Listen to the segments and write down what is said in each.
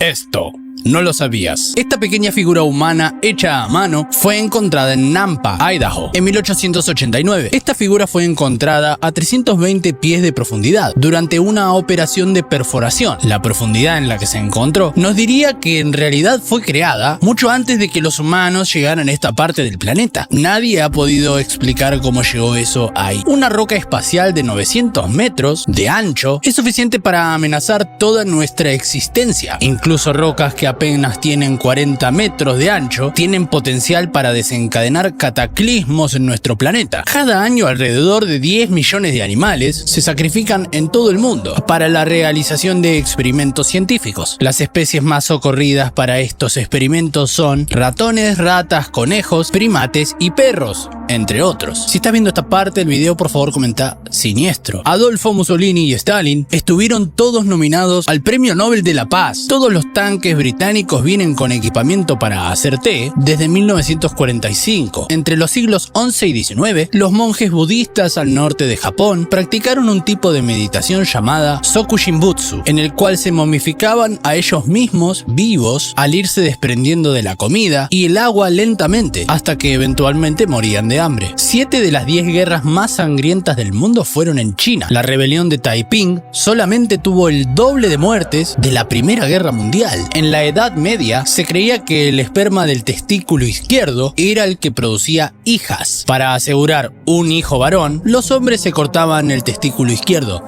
Esto no lo sabías. Esta pequeña figura humana hecha a mano fue encontrada en Nampa, Idaho, en 1889. Esta figura fue encontrada a 320 pies de profundidad durante una operación de perforación. La profundidad en la que se encontró nos diría que en realidad fue creada mucho antes de que los humanos llegaran a esta parte del planeta. Nadie ha podido explicar cómo llegó eso ahí. Una roca espacial de 900 metros de ancho es suficiente para amenazar toda nuestra existencia. Incluso rocas que apenas tienen 40 metros de ancho tienen potencial para desencadenar cataclismos en nuestro planeta. Cada año alrededor de 10 millones de animales se sacrifican en todo el mundo para la realización de experimentos científicos. Las especies más socorridas para estos experimentos son ratones, ratas, conejos, primates y perros, entre otros. Si estás viendo esta parte del video, por favor comenta siniestro. Adolfo, Mussolini y Stalin estuvieron todos nominados al Premio Nobel de la Paz. Todos los tanques británicos vienen con equipamiento para hacer té desde 1945. Entre los siglos XI y XIX, los monjes budistas al norte de Japón practicaron un tipo de meditación llamada Soku Shinbutsu, en el cual se momificaban a ellos mismos vivos al irse desprendiendo de la comida y el agua lentamente, hasta que eventualmente morían de hambre. 7 de las 10 guerras más sangrientas del mundo fueron en China. La rebelión de Taiping solamente tuvo el doble de muertes de la Primera Guerra Mundial. En la Edad Media se creía que el esperma del testículo izquierdo era el que producía hijas. Para asegurar un hijo varón, los hombres se cortaban el testículo izquierdo.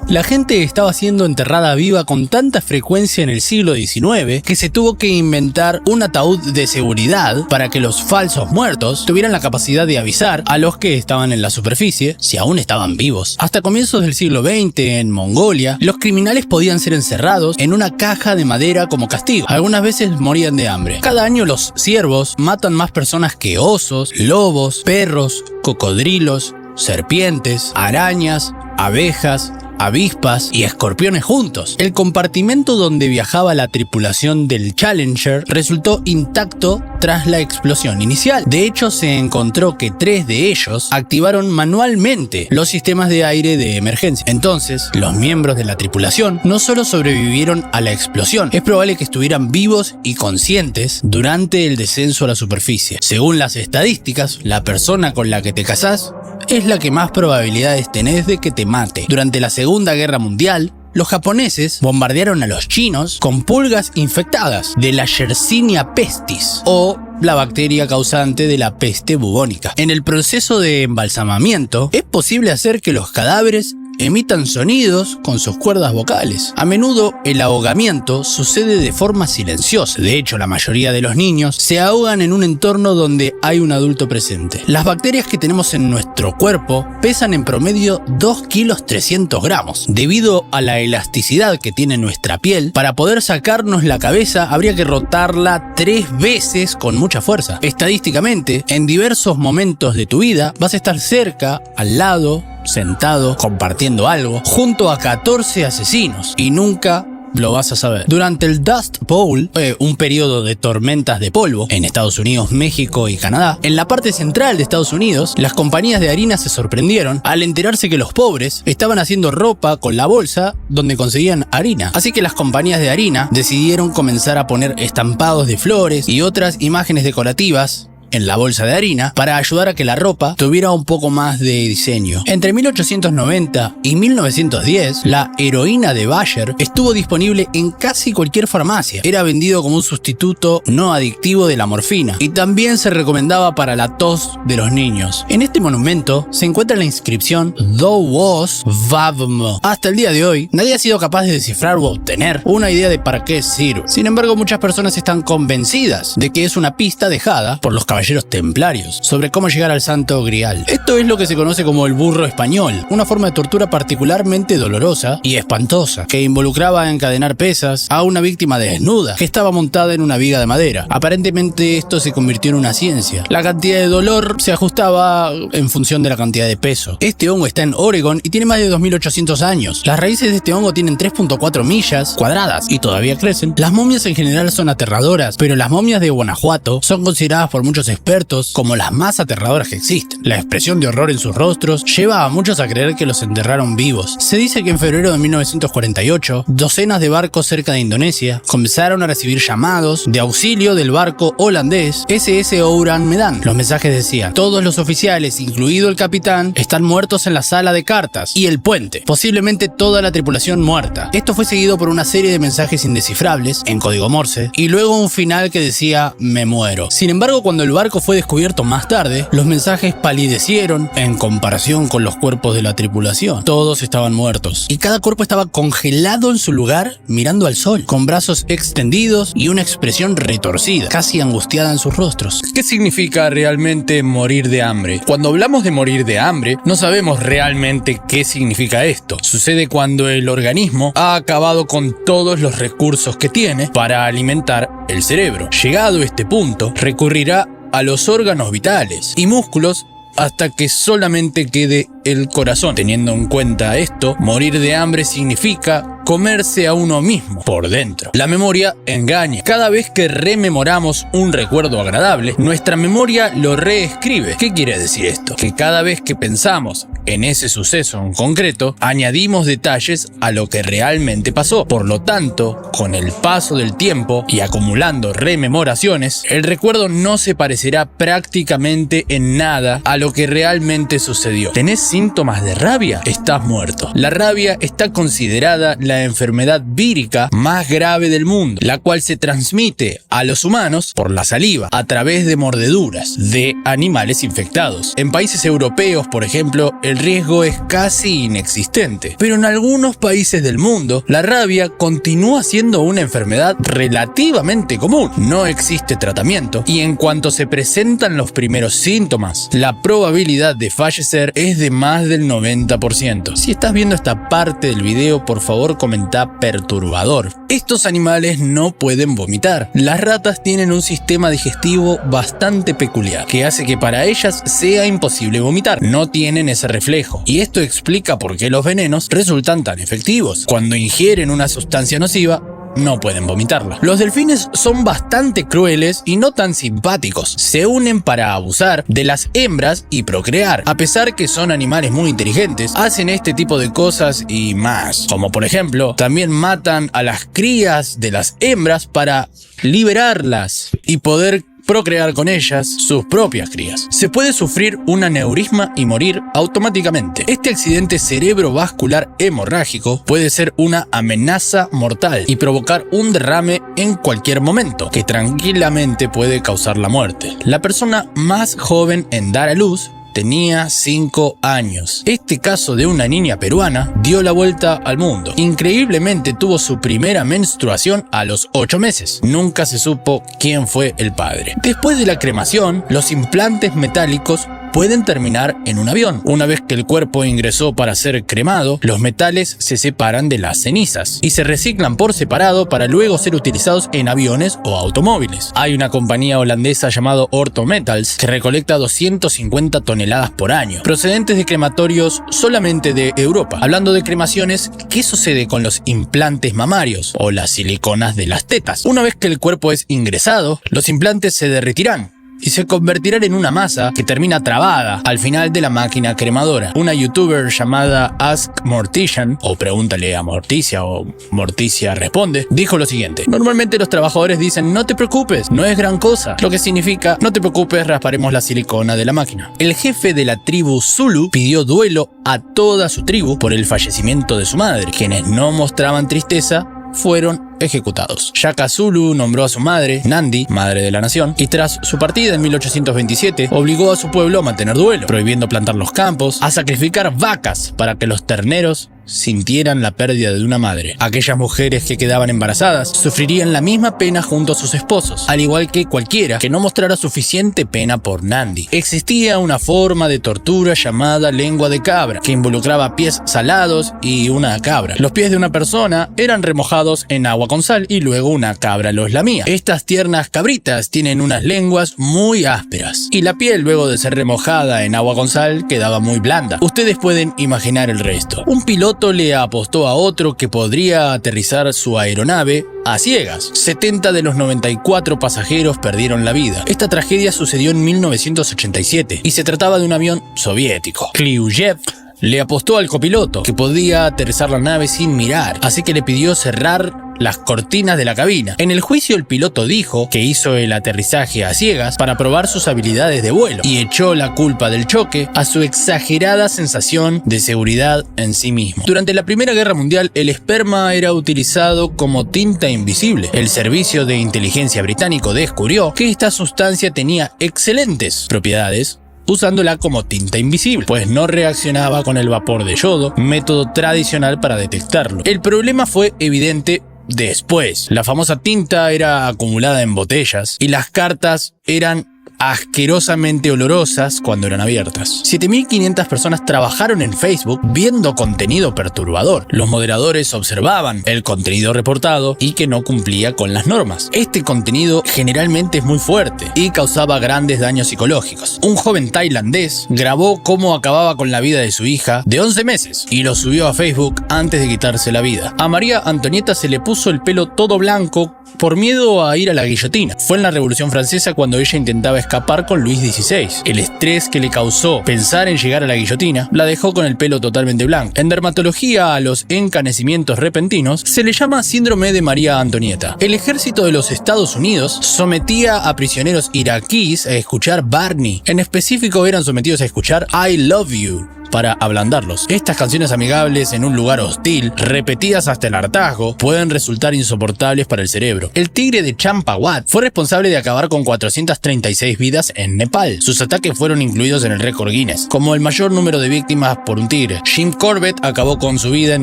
La gente estaba siendo enterrada viva con tanta frecuencia en el siglo XIX que se tuvo que inventar un ataúd de seguridad para que los falsos muertos tuvieran la capacidad de avisar a los que estaban en la superficie si aún estaban vivos. Hasta comienzos del siglo XX, en Mongolia, los criminales podían ser encerrados en una caja de madera como castigo. Algunas veces morían de hambre. Cada año los ciervos matan más personas que osos, lobos, perros, cocodrilos, serpientes, arañas, abejas, avispas y escorpiones juntos. El compartimento donde viajaba la tripulación del Challenger resultó intacto tras la explosión inicial. De hecho, se encontró que 3 de ellos activaron manualmente los sistemas de aire de emergencia. Entonces, los miembros de la tripulación no solo sobrevivieron a la explosión, es probable que estuvieran vivos y conscientes durante el descenso a la superficie. Según las estadísticas, la persona con la que te casás es la que más probabilidades tenés de que te mate. Durante la Segunda Guerra Mundial, los japoneses bombardearon a los chinos con pulgas infectadas de la Yersinia pestis, o la bacteria causante de la peste bubónica. En el proceso de embalsamamiento, es posible hacer que los cadáveres emitan sonidos con sus cuerdas vocales. A menudo el ahogamiento sucede de forma silenciosa. De hecho, la mayoría de los niños se ahogan en un entorno donde hay un adulto presente. Las bacterias que tenemos en nuestro cuerpo pesan en promedio 2 kilos 300 gramos. Debido a la elasticidad que tiene nuestra piel, para poder sacarnos la cabeza habría que rotarla 3 veces con mucha fuerza. Estadísticamente, en diversos momentos de tu vida vas a estar cerca, al lado, sentado, compartiendo algo, junto a 14 asesinos, y nunca lo vas a saber. Durante el Dust Bowl, un periodo de tormentas de polvo en Estados Unidos, México y Canadá, en la parte central de Estados Unidos, las compañías de harina se sorprendieron al enterarse que los pobres estaban haciendo ropa con la bolsa donde conseguían harina. Así que las compañías de harina decidieron comenzar a poner estampados de flores y otras imágenes decorativas en la bolsa de harina para ayudar a que la ropa tuviera un poco más de diseño. Entre 1890 y 1910, la heroína de Bayer estuvo disponible en casi cualquier farmacia. Era vendido como un sustituto no adictivo de la morfina y también se recomendaba para la tos de los niños. En este monumento se encuentra la inscripción Thou was Vavmo. Hasta el día de hoy, nadie ha sido capaz de descifrar o obtener una idea de para qué sirve. Sin embargo, muchas personas están convencidas de que es una pista dejada por los caballeros templarios sobre cómo llegar al Santo Grial. Esto es lo que se conoce como el burro español, una forma de tortura particularmente dolorosa y espantosa que involucraba encadenar pesas a una víctima desnuda que estaba montada en una viga de madera. Aparentemente esto se convirtió en una ciencia. La cantidad de dolor se ajustaba en función de la cantidad de peso. Este hongo está en Oregon y tiene más de 2800 años. Las raíces de este hongo tienen 3.4 millas cuadradas y todavía crecen. Las momias en general son aterradoras, pero las momias de Guanajuato son consideradas por muchos muchos expertos como las más aterradoras que existen. La expresión de horror en sus rostros lleva a muchos a creer que los enterraron vivos. Se dice que en febrero de 1948, docenas de barcos cerca de Indonesia comenzaron a recibir llamados de auxilio del barco holandés SS Ouran Medan. Los mensajes decían: todos los oficiales, incluido el capitán, están muertos en la sala de cartas y el puente, posiblemente toda la tripulación muerta. Esto fue seguido por una serie de mensajes indescifrables en código Morse y luego un final que decía: me muero. Sin embargo, cuando el barco fue descubierto más tarde, los mensajes palidecieron en comparación con los cuerpos de la tripulación. Todos estaban muertos y cada cuerpo estaba congelado en su lugar mirando al sol, con brazos extendidos y una expresión retorcida, casi angustiada en sus rostros. ¿Qué significa realmente morir de hambre? Cuando hablamos de morir de hambre, no sabemos realmente qué significa esto. Sucede cuando el organismo ha acabado con todos los recursos que tiene para alimentar el cerebro. Llegado a este punto, recurrirá a los órganos vitales y músculos hasta que solamente quede el corazón. Teniendo en cuenta esto, morir de hambre significa comerse a uno mismo por dentro. La memoria engaña. Cada vez que rememoramos un recuerdo agradable, nuestra memoria lo reescribe. ¿Qué quiere decir esto? Que cada vez que pensamos en ese suceso en concreto, añadimos detalles a lo que realmente pasó. Por lo tanto, con el paso del tiempo y acumulando rememoraciones, el recuerdo no se parecerá prácticamente en nada a lo que realmente sucedió. ¿Tenés síntomas de rabia? Estás muerto. La rabia está considerada la enfermedad vírica más grave del mundo, la cual se transmite a los humanos por la saliva, a través de mordeduras de animales infectados. En países europeos, por ejemplo, el riesgo es casi inexistente, pero en algunos países del mundo, la rabia continúa siendo una enfermedad relativamente común. No existe tratamiento y en cuanto se presentan los primeros síntomas, la probabilidad de fallecer es de más del 90%. Si estás viendo esta parte del video, por favor comenta perturbador. Estos animales no pueden vomitar. Las ratas tienen un sistema digestivo bastante peculiar, que hace que para ellas sea imposible vomitar. No tienen ese reflejo, y esto explica por qué los venenos resultan tan efectivos. Cuando ingieren una sustancia nociva, no pueden vomitarla. Los delfines son bastante crueles y no tan simpáticos. Se unen para abusar de las hembras y procrear. A pesar que son animales muy inteligentes, hacen este tipo de cosas y más. Como por ejemplo, también matan a las crías de las hembras para liberarlas y poder procrear con ellas sus propias crías. Se puede sufrir un aneurisma y morir automáticamente. Este accidente cerebrovascular hemorrágico puede ser una amenaza mortal y provocar un derrame en cualquier momento, que tranquilamente puede causar la muerte. La persona más joven en dar a luz tenía 5 años. Este caso de una niña peruana dio la vuelta al mundo. Increíblemente tuvo su primera menstruación a los 8 meses. Nunca se supo quién fue el padre. Después de la cremación, los implantes metálicos pueden terminar en un avión. Una vez que el cuerpo ingresó para ser cremado, los metales se separan de las cenizas y se reciclan por separado para luego ser utilizados en aviones o automóviles. Hay una compañía holandesa llamada Orto Metals que recolecta 250 toneladas por año, procedentes de crematorios solamente de Europa. Hablando de cremaciones, ¿qué sucede con los implantes mamarios o las siliconas de las tetas? Una vez que el cuerpo es ingresado, los implantes se derretirán y se convertirán en una masa que termina trabada al final de la máquina cremadora. Una youtuber llamada Ask Mortician, o Pregúntale a Morticia, o Morticia Responde, dijo lo siguiente: normalmente los trabajadores dicen no te preocupes, no es gran cosa, lo que significa no te preocupes, rasparemos la silicona de la máquina. El jefe de la tribu Zulu pidió duelo a toda su tribu por el fallecimiento de su madre. Quienes no mostraban tristeza fueron ejecutados. Shaka Zulu nombró a su madre, Nandi, madre de la nación, y tras su partida en 1827, obligó a su pueblo a mantener duelo, prohibiendo plantar los campos, a sacrificar vacas para que los terneros sintieran la pérdida de una madre. Aquellas mujeres que quedaban embarazadas sufrirían la misma pena junto a sus esposos, al igual que cualquiera que no mostrara suficiente pena por Nandi. Existía una forma de tortura llamada lengua de cabra, que involucraba pies salados y una cabra. Los pies de una persona eran remojados en agua con sal y luego una cabra los lamía. Estas tiernas cabritas tienen unas lenguas muy ásperas y la piel, luego de ser remojada en agua con sal, quedaba muy blanda. Ustedes pueden imaginar el resto. Un piloto piloto le apostó a otro que podría aterrizar su aeronave a ciegas. 70 de los 94 pasajeros perdieron la vida. Esta tragedia sucedió en 1987 y se trataba de un avión soviético. Kryuchev le apostó al copiloto que podía aterrizar la nave sin mirar, así que le pidió cerrar las cortinas de la cabina. En el juicio, el piloto dijo que hizo el aterrizaje a ciegas para probar sus habilidades de vuelo y echó la culpa del choque a su exagerada sensación de seguridad en sí mismo. Durante la Primera Guerra Mundial, el esperma era utilizado como tinta invisible. El servicio de inteligencia británico descubrió que esta sustancia tenía excelentes propiedades usándola como tinta invisible, pues no reaccionaba con el vapor de yodo, método tradicional para detectarlo. El problema fue evidente después. La famosa tinta era acumulada en botellas y las cartas eran asquerosamente olorosas cuando eran abiertas. 7.500 personas trabajaron en Facebook viendo contenido perturbador. Los moderadores observaban el contenido reportado y que no cumplía con las normas. Este contenido generalmente es muy fuerte y causaba grandes daños psicológicos. Un joven tailandés grabó cómo acababa con la vida de su hija de 11 meses y lo subió a Facebook antes de quitarse la vida. A María Antonieta se le puso el pelo todo blanco por miedo a ir a la guillotina. Fue en la Revolución Francesa cuando ella intentaba escapar con Luis XVI. El estrés que le causó pensar en llegar a la guillotina la dejó con el pelo totalmente blanco. En dermatología, a los encanecimientos repentinos se le llama síndrome de María Antonieta. El ejército de los Estados Unidos sometía a prisioneros iraquíes a escuchar Barney. En específico, eran sometidos a escuchar I Love You para ablandarlos. Estas canciones amigables en un lugar hostil, repetidas hasta el hartazgo, pueden resultar insoportables para el cerebro. El tigre de Champawat fue responsable de acabar con 436 vidas en Nepal. Sus ataques fueron incluidos en el récord Guinness como el mayor número de víctimas por un tigre. Jim Corbett acabó con su vida en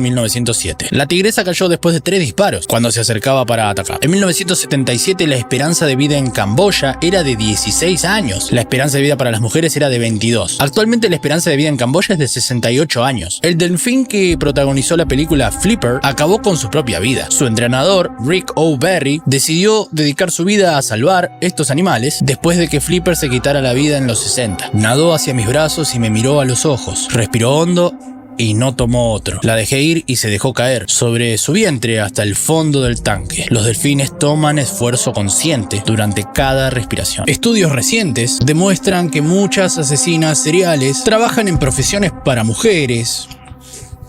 1907. La tigresa cayó después de 3 disparos cuando se acercaba para atacar. En 1977 la esperanza de vida en Camboya era de 16 años. La esperanza de vida para las mujeres era de 22. Actualmente la esperanza de vida en Camboya es de 68 años. El delfín que protagonizó la película Flipper acabó con su propia vida. Su entrenador, Rick O'Berry, decidió dedicar su vida a salvar estos animales después de que Flipper se quitara la vida en los 60. Nadó hacia mis brazos y me miró a los ojos. Respiró hondo y no tomó otro. La dejé ir y se dejó caer sobre su vientre hasta el fondo del tanque. Los delfines toman esfuerzo consciente durante cada respiración. Estudios recientes demuestran que muchas asesinas seriales trabajan en profesiones para mujeres,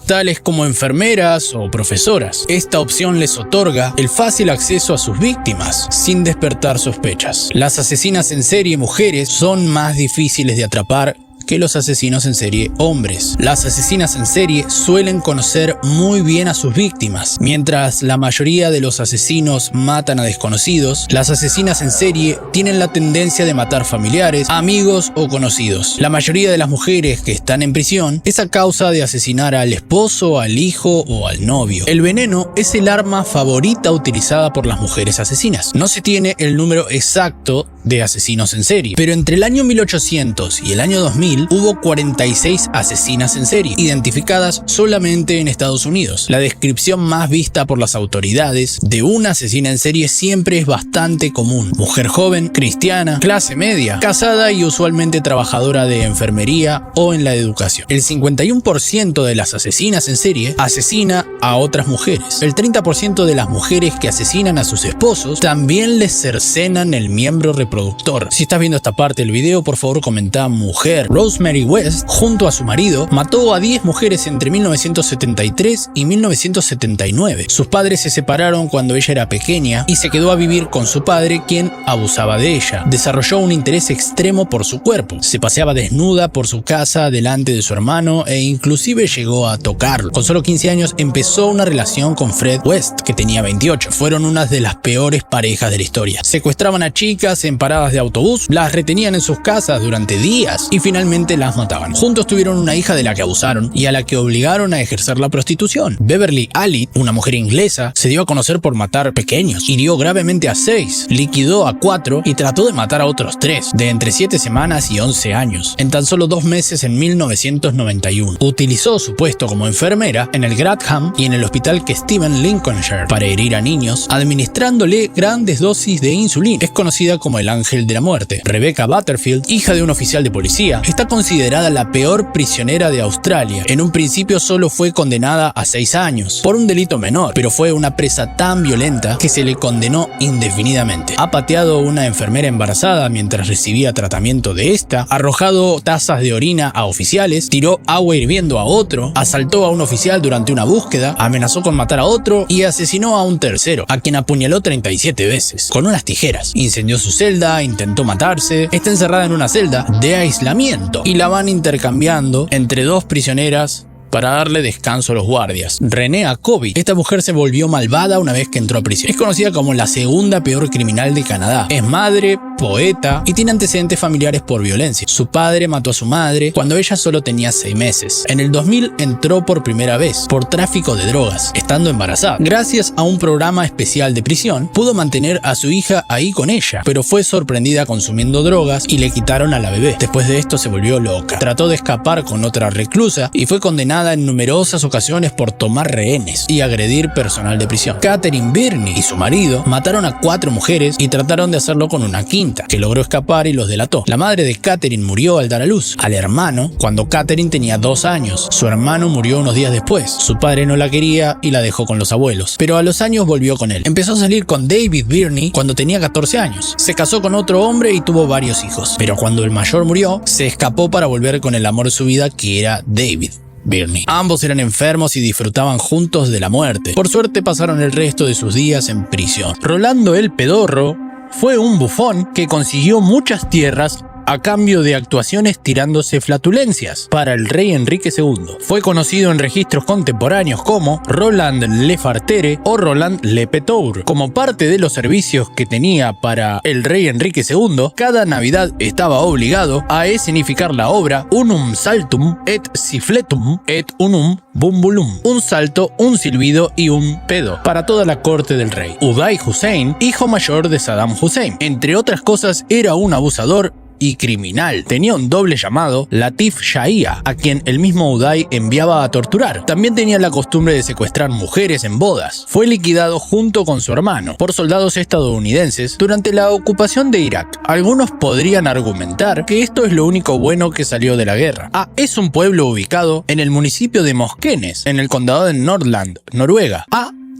tales como enfermeras o profesoras. Esta opción les otorga el fácil acceso a sus víctimas sin despertar sospechas. Las asesinas en serie mujeres son más difíciles de atrapar que los asesinos en serie hombres. Las asesinas en serie suelen conocer muy bien a sus víctimas. Mientras la mayoría de los asesinos matan a desconocidos, las asesinas en serie tienen la tendencia de matar familiares, amigos o conocidos. La mayoría de las mujeres que están en prisión es a causa de asesinar al esposo, al hijo o al novio. El veneno es el arma favorita utilizada por las mujeres asesinas. No se tiene el número exacto de asesinos en serie, pero entre el año 1800 y el año 2000 hubo 46 asesinas en serie, identificadas solamente en Estados Unidos. La descripción más vista por las autoridades de una asesina en serie siempre es bastante común. Mujer joven, cristiana, clase media, casada y usualmente trabajadora de enfermería o en la educación. El 51% de las asesinas en serie asesina a otras mujeres. El 30% de las mujeres que asesinan a sus esposos también les cercenan el miembro reproductor. Si estás viendo esta parte del video, por favor comenta mujer. Rosemary West, junto a su marido, mató a 10 mujeres entre 1973 y 1979. Sus padres se separaron cuando ella era pequeña y se quedó a vivir con su padre, quien abusaba de ella. Desarrolló un interés extremo por su cuerpo. Se paseaba desnuda por su casa delante de su hermano e inclusive llegó a tocarlo. Con solo 15 años empezó una relación con Fred West, que tenía 28. Fueron unas de las peores parejas de la historia. Secuestraban a chicas en paradas de autobús, las retenían en sus casas durante días y finalmente las mataban. Juntos tuvieron una hija de la que abusaron y a la que obligaron a ejercer la prostitución. Beverly Allitt, una mujer inglesa, se dio a conocer por matar pequeños. Hirió gravemente a 6, liquidó a 4 y trató de matar a otros 3, de entre 7 semanas y 11 años, en tan solo 2 meses en 1991. Utilizó su puesto como enfermera en el Grantham y en el hospital que Steven Lincolnshire para herir a niños, administrándole grandes dosis de insulina. Es conocida como el ángel de la muerte. Rebecca Butterfield, hija de un oficial de policía, está considerada la peor prisionera de Australia. En un principio solo fue condenada a 6 años por un delito menor, pero fue una presa tan violenta que se le condenó indefinidamente. Ha pateado a una enfermera embarazada mientras recibía tratamiento de esta, arrojado tazas de orina a oficiales, tiró agua hirviendo a otro, asaltó a un oficial durante una búsqueda, amenazó con matar a otro y asesinó a un tercero, a quien apuñaló 37 veces, con unas tijeras. Incendió su celda, intentó matarse, está encerrada en una celda de aislamiento y la van intercambiando entre 2 prisioneras para darle descanso a los guardias. Renee Jacobi. Esta mujer se volvió malvada una vez que entró a prisión. Es conocida como la segunda peor criminal de Canadá. Es madre, poeta y tiene antecedentes familiares por violencia. Su padre mató a su madre cuando ella solo tenía 6 meses. En el 2000 entró por primera vez por tráfico de drogas, estando embarazada. Gracias a un programa especial de prisión, pudo mantener a su hija ahí con ella, pero fue sorprendida consumiendo drogas y le quitaron a la bebé. Después de esto se volvió loca. Trató de escapar con otra reclusa y fue condenada en numerosas ocasiones por tomar rehenes y agredir personal de prisión. Catherine Birney y su marido mataron a 4 mujeres y trataron de hacerlo con una quinta, que logró escapar y los delató. La madre de Catherine murió al dar a luz al hermano cuando Catherine tenía 2 años. Su hermano murió unos días después. Su padre no la quería y la dejó con los abuelos, pero a los años volvió con él. Empezó a salir con David Birney cuando tenía 14 años. Se casó con otro hombre y tuvo varios hijos, pero cuando el mayor murió, se escapó para volver con el amor de su vida, que era David Birney. Ambos eran enfermos y disfrutaban juntos de la muerte. Por suerte pasaron el resto de sus días en prisión. Rolando el Pedorro fue un bufón que consiguió muchas tierras a cambio de actuaciones tirándose flatulencias para el rey Enrique II. Fue conocido en registros contemporáneos como Roland Le Fartere o Roland Le Petour. Como parte de los servicios que tenía para el rey Enrique II, cada Navidad estaba obligado a escenificar la obra Unum Saltum et Siffletum et Unum Bumbulum, un salto, un silbido y un pedo para toda la corte del rey. Uday Hussein, hijo mayor de Saddam Hussein, entre otras cosas, era un abusador y criminal. Tenía un doble llamado Latif Shahia, a quien el mismo Uday enviaba a torturar. También tenía la costumbre de secuestrar mujeres en bodas. Fue liquidado junto con su hermano por soldados estadounidenses durante la ocupación de Irak. Algunos podrían argumentar que esto es lo único bueno que salió de la guerra. Es un pueblo ubicado en el municipio de Moskenes, en el condado de Nordland, Noruega.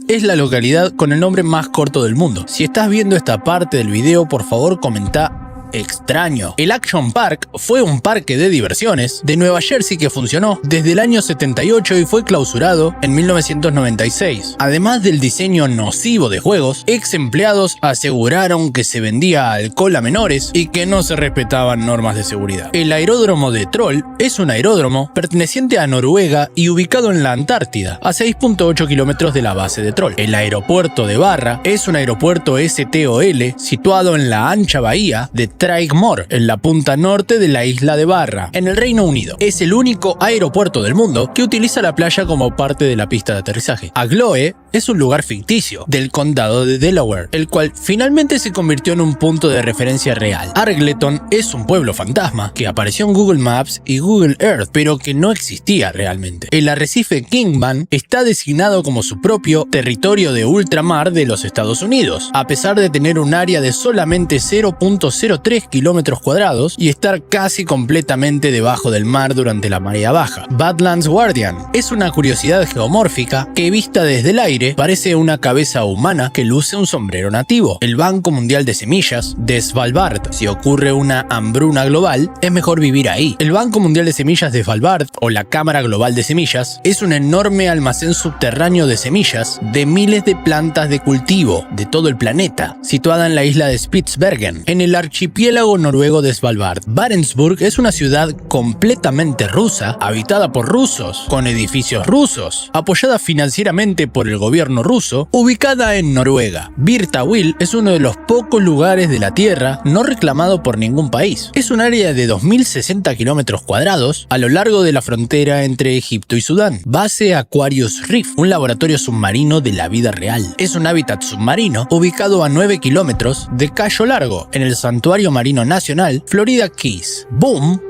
Es la localidad con el nombre más corto del mundo. Si estás viendo esta parte del video, por favor comenta extraño. El Action Park fue un parque de diversiones de Nueva Jersey que funcionó desde el año 78 y fue clausurado en 1996. Además del diseño nocivo de juegos, ex empleados aseguraron que se vendía alcohol a menores y que no se respetaban normas de seguridad. El aeródromo de Troll es un aeródromo perteneciente a Noruega y ubicado en la Antártida, a 6.8 kilómetros de la base de Troll. El aeropuerto de Barra es un aeropuerto STOL situado en la ancha bahía de Traigmore, en la punta norte de la isla de Barra, en el Reino Unido. Es el único aeropuerto del mundo que utiliza la playa como parte de la pista de aterrizaje. Agloe es un lugar ficticio del condado de Delaware, el cual finalmente se convirtió en un punto de referencia real. Argleton es un pueblo fantasma que apareció en Google Maps y Google Earth, pero que no existía realmente. El arrecife Kingman está designado como su propio territorio de ultramar de los Estados Unidos, a pesar de tener un área de solamente 0.03 kilómetros cuadrados y estar casi completamente debajo del mar durante la marea baja. Badlands Guardian es una curiosidad geomórfica que, vista desde el aire, parece una cabeza humana que luce un sombrero nativo. El Banco Mundial de Semillas de Svalbard. Si ocurre una hambruna global, es mejor vivir ahí. El Banco Mundial de Semillas de Svalbard, o la Cámara Global de Semillas, es un enorme almacén subterráneo de semillas de miles de plantas de cultivo de todo el planeta, situada en la isla de Spitsbergen, en el archipiélago noruego de Svalbard. Barentsburg es una ciudad completamente rusa, habitada por rusos, con edificios rusos, apoyada financieramente por el gobierno ruso, ubicada en Noruega. Birtawill es uno de los pocos lugares de la Tierra no reclamado por ningún país. Es un área de 2060 kilómetros cuadrados a lo largo de la frontera entre Egipto y Sudán. Base Aquarius Reef, un laboratorio submarino de la vida real. Es un hábitat submarino ubicado a 9 kilómetros de Cayo Largo, en el Santuario Marino Nacional Florida Keys. Boom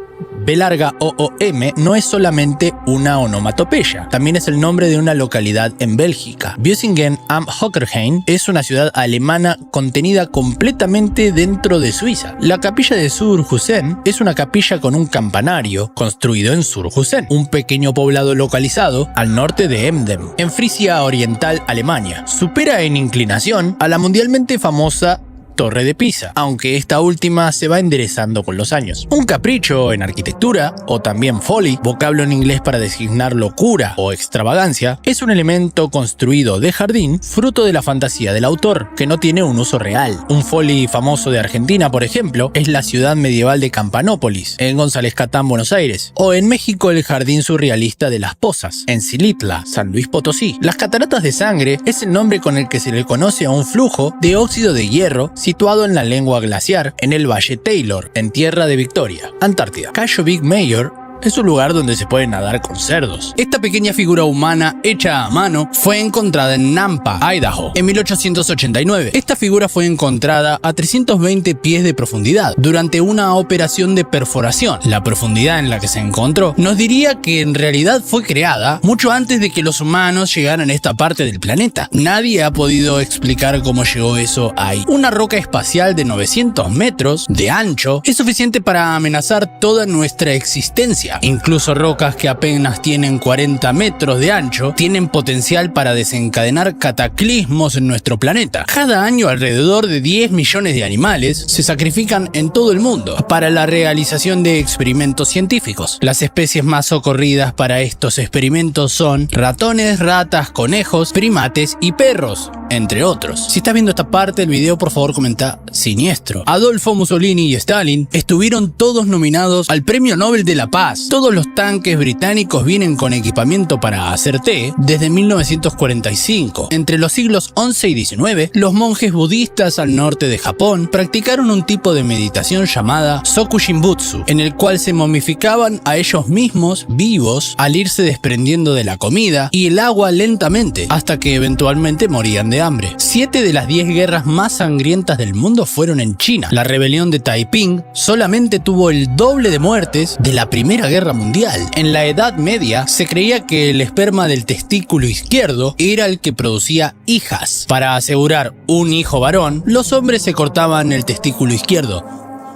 B-O-O-M no es solamente una onomatopeya, también es el nombre de una localidad en Bélgica. Büsingen am Hockerheim es una ciudad alemana contenida completamente dentro de Suiza. La capilla de Surhusen es una capilla con un campanario construido en Surhusen, un pequeño poblado localizado al norte de Emden, en Frisia Oriental, Alemania. Supera en inclinación a la mundialmente famosa Torre de Pisa, aunque esta última se va enderezando con los años. Un capricho en arquitectura, o también folly, vocablo en inglés para designar locura o extravagancia, es un elemento construido de jardín, fruto de la fantasía del autor, que no tiene un uso real. Un folly famoso de Argentina, por ejemplo, es la ciudad medieval de Campanópolis, en González Catán, Buenos Aires, o en México el jardín surrealista de Las Pozas, en Xilitla, San Luis Potosí. Las cataratas de sangre es el nombre con el que se le conoce a un flujo de óxido de hierro situado en la lengua glaciar en el Valle Taylor, en Tierra de Victoria, Antártida. Cayo Big Mayor es un lugar donde se puede nadar con cerdos. Esta pequeña figura humana hecha a mano fue encontrada en Nampa, Idaho, en 1889. Esta figura fue encontrada a 320 pies de profundidad durante una operación de perforación. La profundidad en la que se encontró nos diría que en realidad fue creada mucho antes de que los humanos llegaran a esta parte del planeta. Nadie ha podido explicar cómo llegó eso ahí. Una roca espacial de 900 metros de ancho es suficiente para amenazar toda nuestra existencia. Incluso rocas que apenas tienen 40 metros de ancho tienen potencial para desencadenar cataclismos en nuestro planeta. Cada año alrededor de 10 millones de animales se sacrifican en todo el mundo para la realización de experimentos científicos. Las especies más socorridas para estos experimentos son ratones, ratas, conejos, primates y perros, entre otros. Si estás viendo esta parte del video, por favor comenta siniestro. Adolfo, Mussolini y Stalin estuvieron todos nominados al Premio Nobel de la Paz. Todos los tanques británicos vienen con equipamiento para hacer té desde 1945. Entre los siglos XI y XIX, los monjes budistas al norte de Japón practicaron un tipo de meditación llamada Soku Shinbutsu, en el cual se momificaban a ellos mismos vivos al irse desprendiendo de la comida y el agua lentamente, hasta que eventualmente morían de hambre. 7 de las 10 guerras más sangrientas del mundo fueron en China. La rebelión de Taiping solamente tuvo el doble de muertes de la Primera Guerra Mundial. En la Edad Media se creía que el esperma del testículo izquierdo era el que producía hijas. Para asegurar un hijo varón, los hombres se cortaban el testículo izquierdo.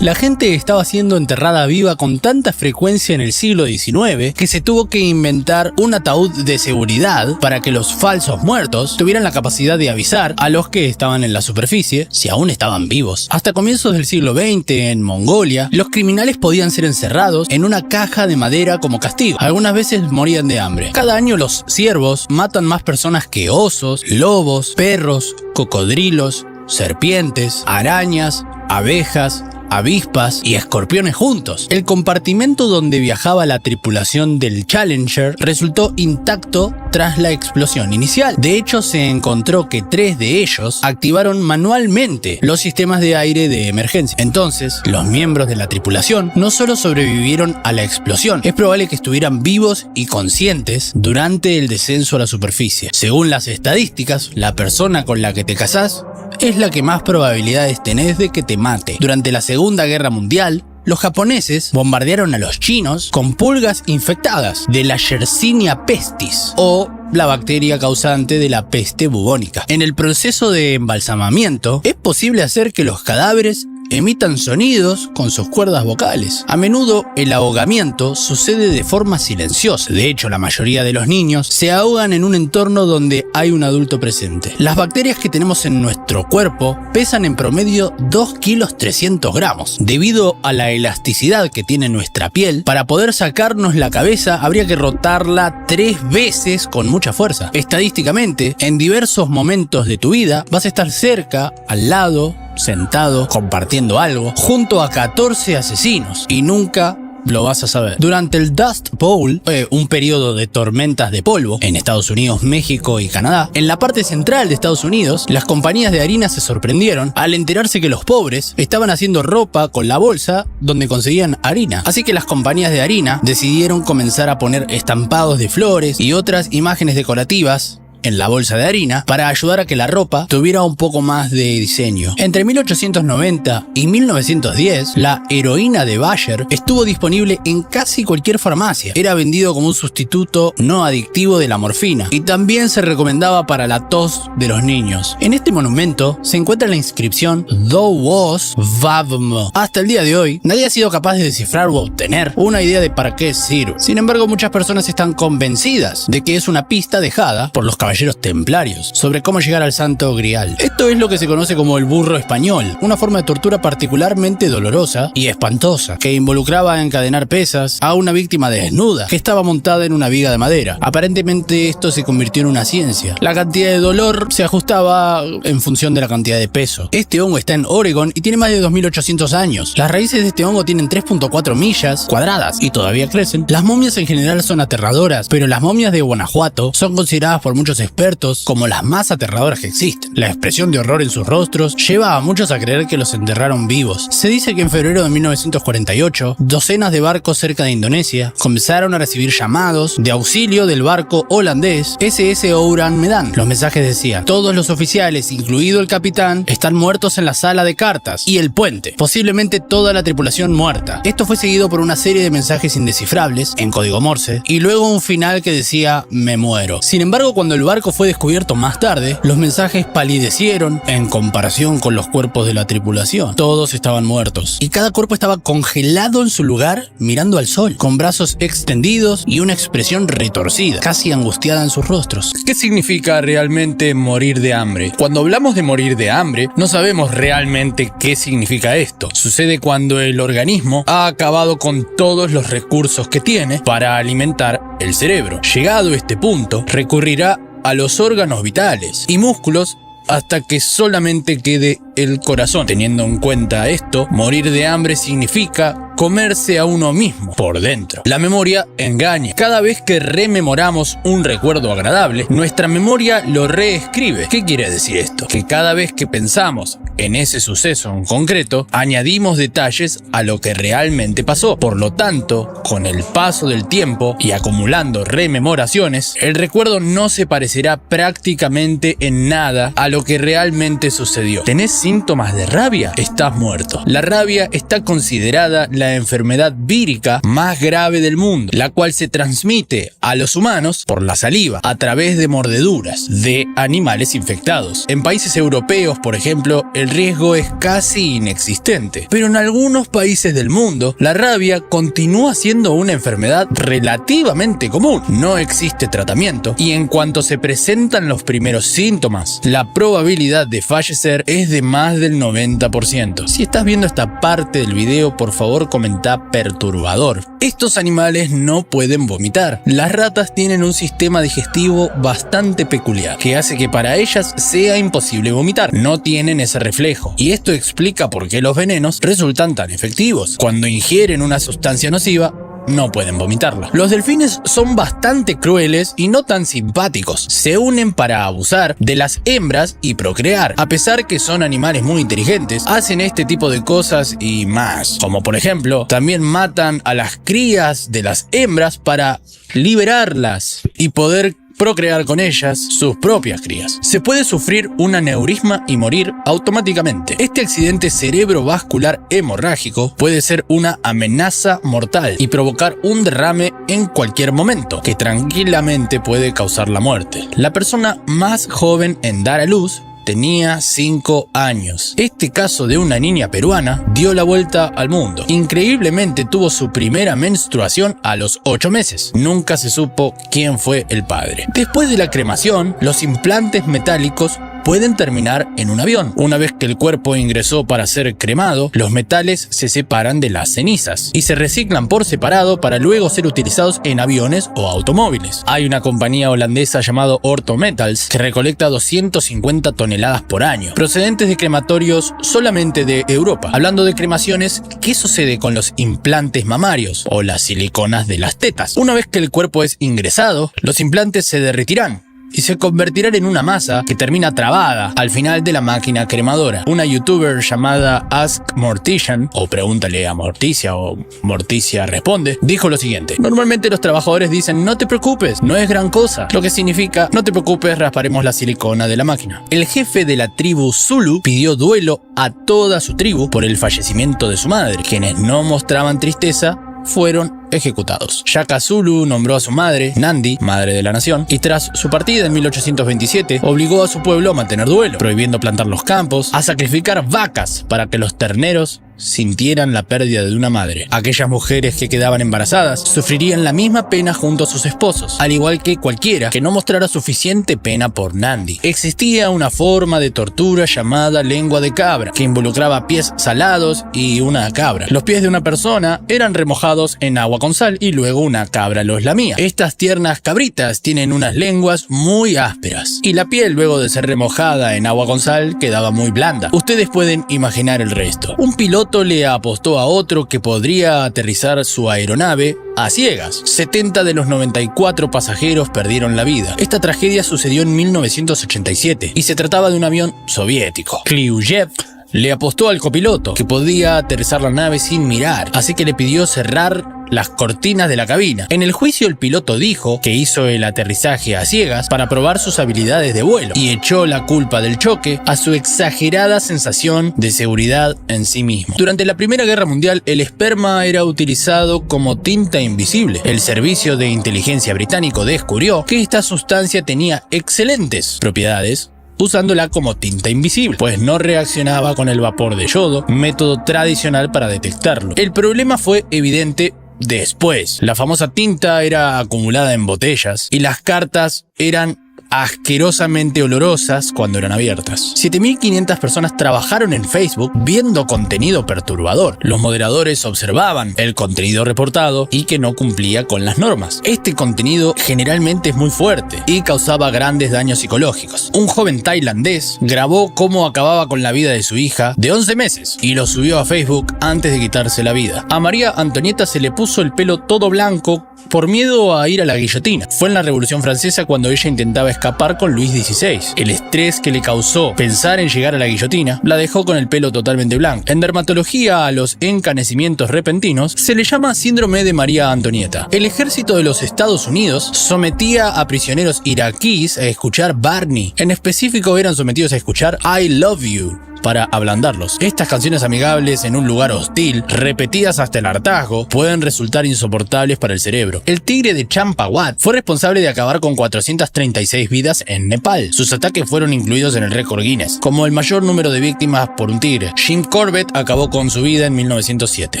La gente estaba siendo enterrada viva con tanta frecuencia en el siglo XIX que se tuvo que inventar un ataúd de seguridad para que los falsos muertos tuvieran la capacidad de avisar a los que estaban en la superficie si aún estaban vivos. Hasta comienzos del siglo XX, en Mongolia, los criminales podían ser encerrados en una caja de madera como castigo. Algunas veces morían de hambre. Cada año los ciervos matan más personas que osos, lobos, perros, cocodrilos, serpientes, arañas, abejas, avispas y escorpiones juntos. El compartimento donde viajaba la tripulación del Challenger resultó intacto tras la explosión inicial. De hecho, se encontró que 3 de ellos activaron manualmente los sistemas de aire de emergencia. Entonces, los miembros de la tripulación no solo sobrevivieron a la explosión, es probable que estuvieran vivos y conscientes durante el descenso a la superficie. Según las estadísticas, la persona con la que te casás es la que más probabilidades tenés de que te mate. Durante la Segunda Guerra Mundial, los japoneses bombardearon a los chinos con pulgas infectadas de la Yersinia pestis, o la bacteria causante de la peste bubónica. En el proceso de embalsamamiento, es posible hacer que los cadáveres emitan sonidos con sus cuerdas vocales. A menudo el ahogamiento sucede de forma silenciosa. De hecho, la mayoría de los niños se ahogan en un entorno donde hay un adulto presente. Las bacterias que tenemos en nuestro cuerpo pesan en promedio 2 kilos 300 gramos. Debido a la elasticidad que tiene nuestra piel, para poder sacarnos la cabeza habría que rotarla 3 veces con mucha fuerza. Estadísticamente, en diversos momentos de tu vida vas a estar cerca, al lado, sentado, compartiendo algo, junto a 14 asesinos, y nunca lo vas a saber. Durante el Dust Bowl, un periodo de tormentas de polvo en Estados Unidos, México y Canadá, en la parte central de Estados Unidos, las compañías de harina se sorprendieron al enterarse que los pobres estaban haciendo ropa con la bolsa donde conseguían harina. Así que las compañías de harina decidieron comenzar a poner estampados de flores y otras imágenes decorativas en la bolsa de harina para ayudar a que la ropa tuviera un poco más de diseño. Entre 1890 y 1910, la heroína de Bayer estuvo disponible en casi cualquier farmacia. Era vendido como un sustituto no adictivo de la morfina y también se recomendaba para la tos de los niños. En este monumento se encuentra la inscripción "Thou was Vavm". Hasta el día de hoy, nadie ha sido capaz de descifrar o obtener una idea de para qué sirve. Sin embargo, muchas personas están convencidas de que es una pista dejada por los caballeros templarios sobre cómo llegar al Santo Grial. Esto es lo que se conoce como el burro español, una forma de tortura particularmente dolorosa y espantosa que involucraba encadenar pesas a una víctima desnuda que estaba montada en una viga de madera. Aparentemente esto se convirtió en una ciencia. La cantidad de dolor se ajustaba en función de la cantidad de peso. Este hongo está en Oregon y tiene más de 2800 años. Las raíces de este hongo tienen 3.4 millas cuadradas y todavía crecen. Las momias en general son aterradoras, pero las momias de Guanajuato son consideradas por muchos expertos como las más aterradoras que existen. La expresión de horror en sus rostros lleva a muchos a creer que los enterraron vivos. Se dice que en febrero de 1948, docenas de barcos cerca de Indonesia comenzaron a recibir llamados de auxilio del barco holandés SS Ouran Medan. Los mensajes decían: todos los oficiales, incluido el capitán, están muertos en la sala de cartas y el puente, posiblemente toda la tripulación muerta. Esto fue seguido por una serie de mensajes indescifrables en código Morse y luego un final que decía: me muero. Sin embargo, cuando el barco fue descubierto más tarde, los mensajes palidecieron en comparación con los cuerpos de la tripulación. Todos estaban muertos y cada cuerpo estaba congelado en su lugar mirando al sol, con brazos extendidos y una expresión retorcida, casi angustiada en sus rostros. ¿Qué significa realmente morir de hambre? Cuando hablamos de morir de hambre, no sabemos realmente qué significa esto. Sucede cuando el organismo ha acabado con todos los recursos que tiene para alimentar el cerebro. Llegado este punto, recurrirá a los órganos vitales y músculos hasta que solamente quede el corazón. Teniendo en cuenta esto, morir de hambre significa comerse a uno mismo por dentro. La memoria engaña. Cada vez que rememoramos un recuerdo agradable, nuestra memoria lo reescribe. ¿Qué quiere decir esto? Que cada vez que pensamos en ese suceso en concreto, añadimos detalles a lo que realmente pasó. Por lo tanto, con el paso del tiempo y acumulando rememoraciones, el recuerdo no se parecerá prácticamente en nada a lo que realmente sucedió. ¿Tenés síntomas de rabia? Estás muerto. La rabia está considerada la enfermedad vírica más grave del mundo, la cual se transmite a los humanos por la saliva, a través de mordeduras de animales infectados. En países europeos, por ejemplo, el riesgo es casi inexistente, pero en algunos países del mundo, la rabia continúa siendo una enfermedad relativamente común. No existe tratamiento y en cuanto se presentan los primeros síntomas, la probabilidad de fallecer es de más del 90%. Si estás viendo esta parte del video, por favor comenta perturbador. Estos animales no pueden vomitar. Las ratas tienen un sistema digestivo bastante peculiar, que hace que para ellas sea imposible vomitar. No tienen ese reflejo. Y esto explica por qué los venenos resultan tan efectivos. Cuando ingieren una sustancia nociva, no pueden vomitarla. Los delfines son bastante crueles y no tan simpáticos. Se unen para abusar de las hembras y procrear. A pesar que son animales muy inteligentes, hacen este tipo de cosas y más. Como por ejemplo, también matan a las crías de las hembras para liberarlas y poder procrear con ellas sus propias crías. Se puede sufrir un aneurisma y morir automáticamente. Este accidente cerebrovascular hemorrágico puede ser una amenaza mortal y provocar un derrame en cualquier momento, que tranquilamente puede causar la muerte. La persona más joven en dar a luz tenía 5 años. Este caso de una niña peruana dio la vuelta al mundo. Increíblemente tuvo su primera menstruación a los 8 meses. Nunca se supo quién fue el padre. Después de la cremación, los implantes metálicos pueden terminar en un avión. Una vez que el cuerpo ingresó para ser cremado, los metales se separan de las cenizas y se reciclan por separado para luego ser utilizados en aviones o automóviles. Hay una compañía holandesa llamada Orto Metals que recolecta 250 toneladas por año, procedentes de crematorios solamente de Europa. Hablando de cremaciones, ¿qué sucede con los implantes mamarios o las siliconas de las tetas? Una vez que el cuerpo es ingresado, los implantes se derretirán y se convertirán en una masa que termina trabada al final de la máquina cremadora. Una youtuber llamada Ask Mortician, o Pregúntale a Morticia, o Morticia Responde, dijo lo siguiente: normalmente los trabajadores dicen no te preocupes, no es gran cosa, lo que significa no te preocupes, rasparemos la silicona de la máquina. El jefe de la tribu Zulu pidió duelo a toda su tribu por el fallecimiento de su madre. Quienes no mostraban tristeza fueron ejecutados. Shaka Zulu nombró a su madre, Nandi, madre de la nación, y tras su partida en 1827, obligó a su pueblo a mantener duelo, prohibiendo plantar los campos, a sacrificar vacas para que los terneros sintieran la pérdida de una madre. Aquellas mujeres que quedaban embarazadas sufrirían la misma pena junto a sus esposos, al igual que cualquiera que no mostrara suficiente pena por Nandi. Existía una forma de tortura llamada lengua de cabra, que involucraba pies salados y una cabra. Los pies de una persona eran remojados en agua con sal y luego una cabra los lamía. Estas tiernas cabritas tienen unas lenguas muy ásperas y la piel, luego de ser remojada en agua con sal, quedaba muy blanda. Ustedes pueden imaginar el resto. Un piloto le apostó a otro que podría aterrizar su aeronave a ciegas. 70 de los 94 pasajeros perdieron la vida. Esta tragedia sucedió en 1987 y se trataba de un avión soviético. Kliuyev le apostó al copiloto que podía aterrizar la nave sin mirar, así que le pidió cerrar las cortinas de la cabina. En el juicio, el piloto dijo que hizo el aterrizaje a ciegas para probar sus habilidades de vuelo y echó la culpa del choque a su exagerada sensación de seguridad en sí mismo. Durante la Primera Guerra Mundial, el esperma era utilizado como tinta invisible. El servicio de inteligencia británico descubrió que esta sustancia tenía excelentes propiedades usándola como tinta invisible, pues no reaccionaba con el vapor de yodo, método tradicional para detectarlo. El problema fue evidente después. La famosa tinta era acumulada en botellas y las cartas eran asquerosamente olorosas cuando eran abiertas. 7.500 personas trabajaron en Facebook viendo contenido perturbador. Los moderadores observaban el contenido reportado y que no cumplía con las normas. Este contenido generalmente es muy fuerte y causaba grandes daños psicológicos. Un joven tailandés grabó cómo acababa con la vida de su hija de 11 meses y lo subió a Facebook antes de quitarse la vida. A María Antonieta se le puso el pelo todo blanco por miedo a ir a la guillotina. Fue en la Revolución Francesa cuando ella intentaba escapar con Luis XVI. El estrés que le causó pensar en llegar a la guillotina la dejó con el pelo totalmente blanco. En dermatología, a los encanecimientos repentinos se le llama síndrome de María Antonieta. El ejército de los Estados Unidos sometía a prisioneros iraquíes a escuchar Barney. En específico, eran sometidos a escuchar I Love You para ablandarlos. Estas canciones amigables en un lugar hostil, repetidas hasta el hartazgo, pueden resultar insoportables para el cerebro. El tigre de Champawat fue responsable de acabar con 436 vidas en Nepal. Sus ataques fueron incluidos en el récord Guinness como el mayor número de víctimas por un tigre. Jim Corbett acabó con su vida en 1907.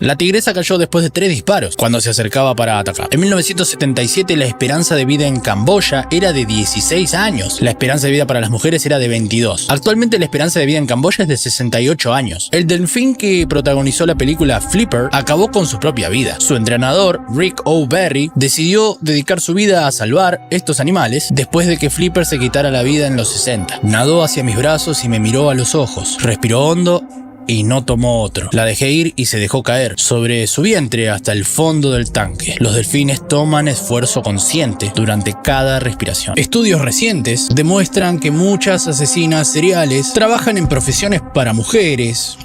La tigresa cayó después de 3 disparos cuando se acercaba para atacar. En 1977 la esperanza de vida en Camboya era de 16 años. La esperanza de vida para las mujeres era de 22. Actualmente la esperanza de vida en Camboya es de 68 años. El delfín que protagonizó la película Flipper acabó con su propia vida. Su entrenador, Rick O'Berry, decidió dedicar su vida a salvar estos animales después de que Flipper se quitara la vida en los 60. Nadó hacia mis brazos y me miró a los ojos. Respiró hondo y no tomó otro. La dejé ir y se dejó caer sobre su vientre hasta el fondo del tanque. Los delfines toman esfuerzo consciente durante cada respiración. Estudios recientes demuestran que muchas asesinas seriales trabajan en profesiones para mujeres,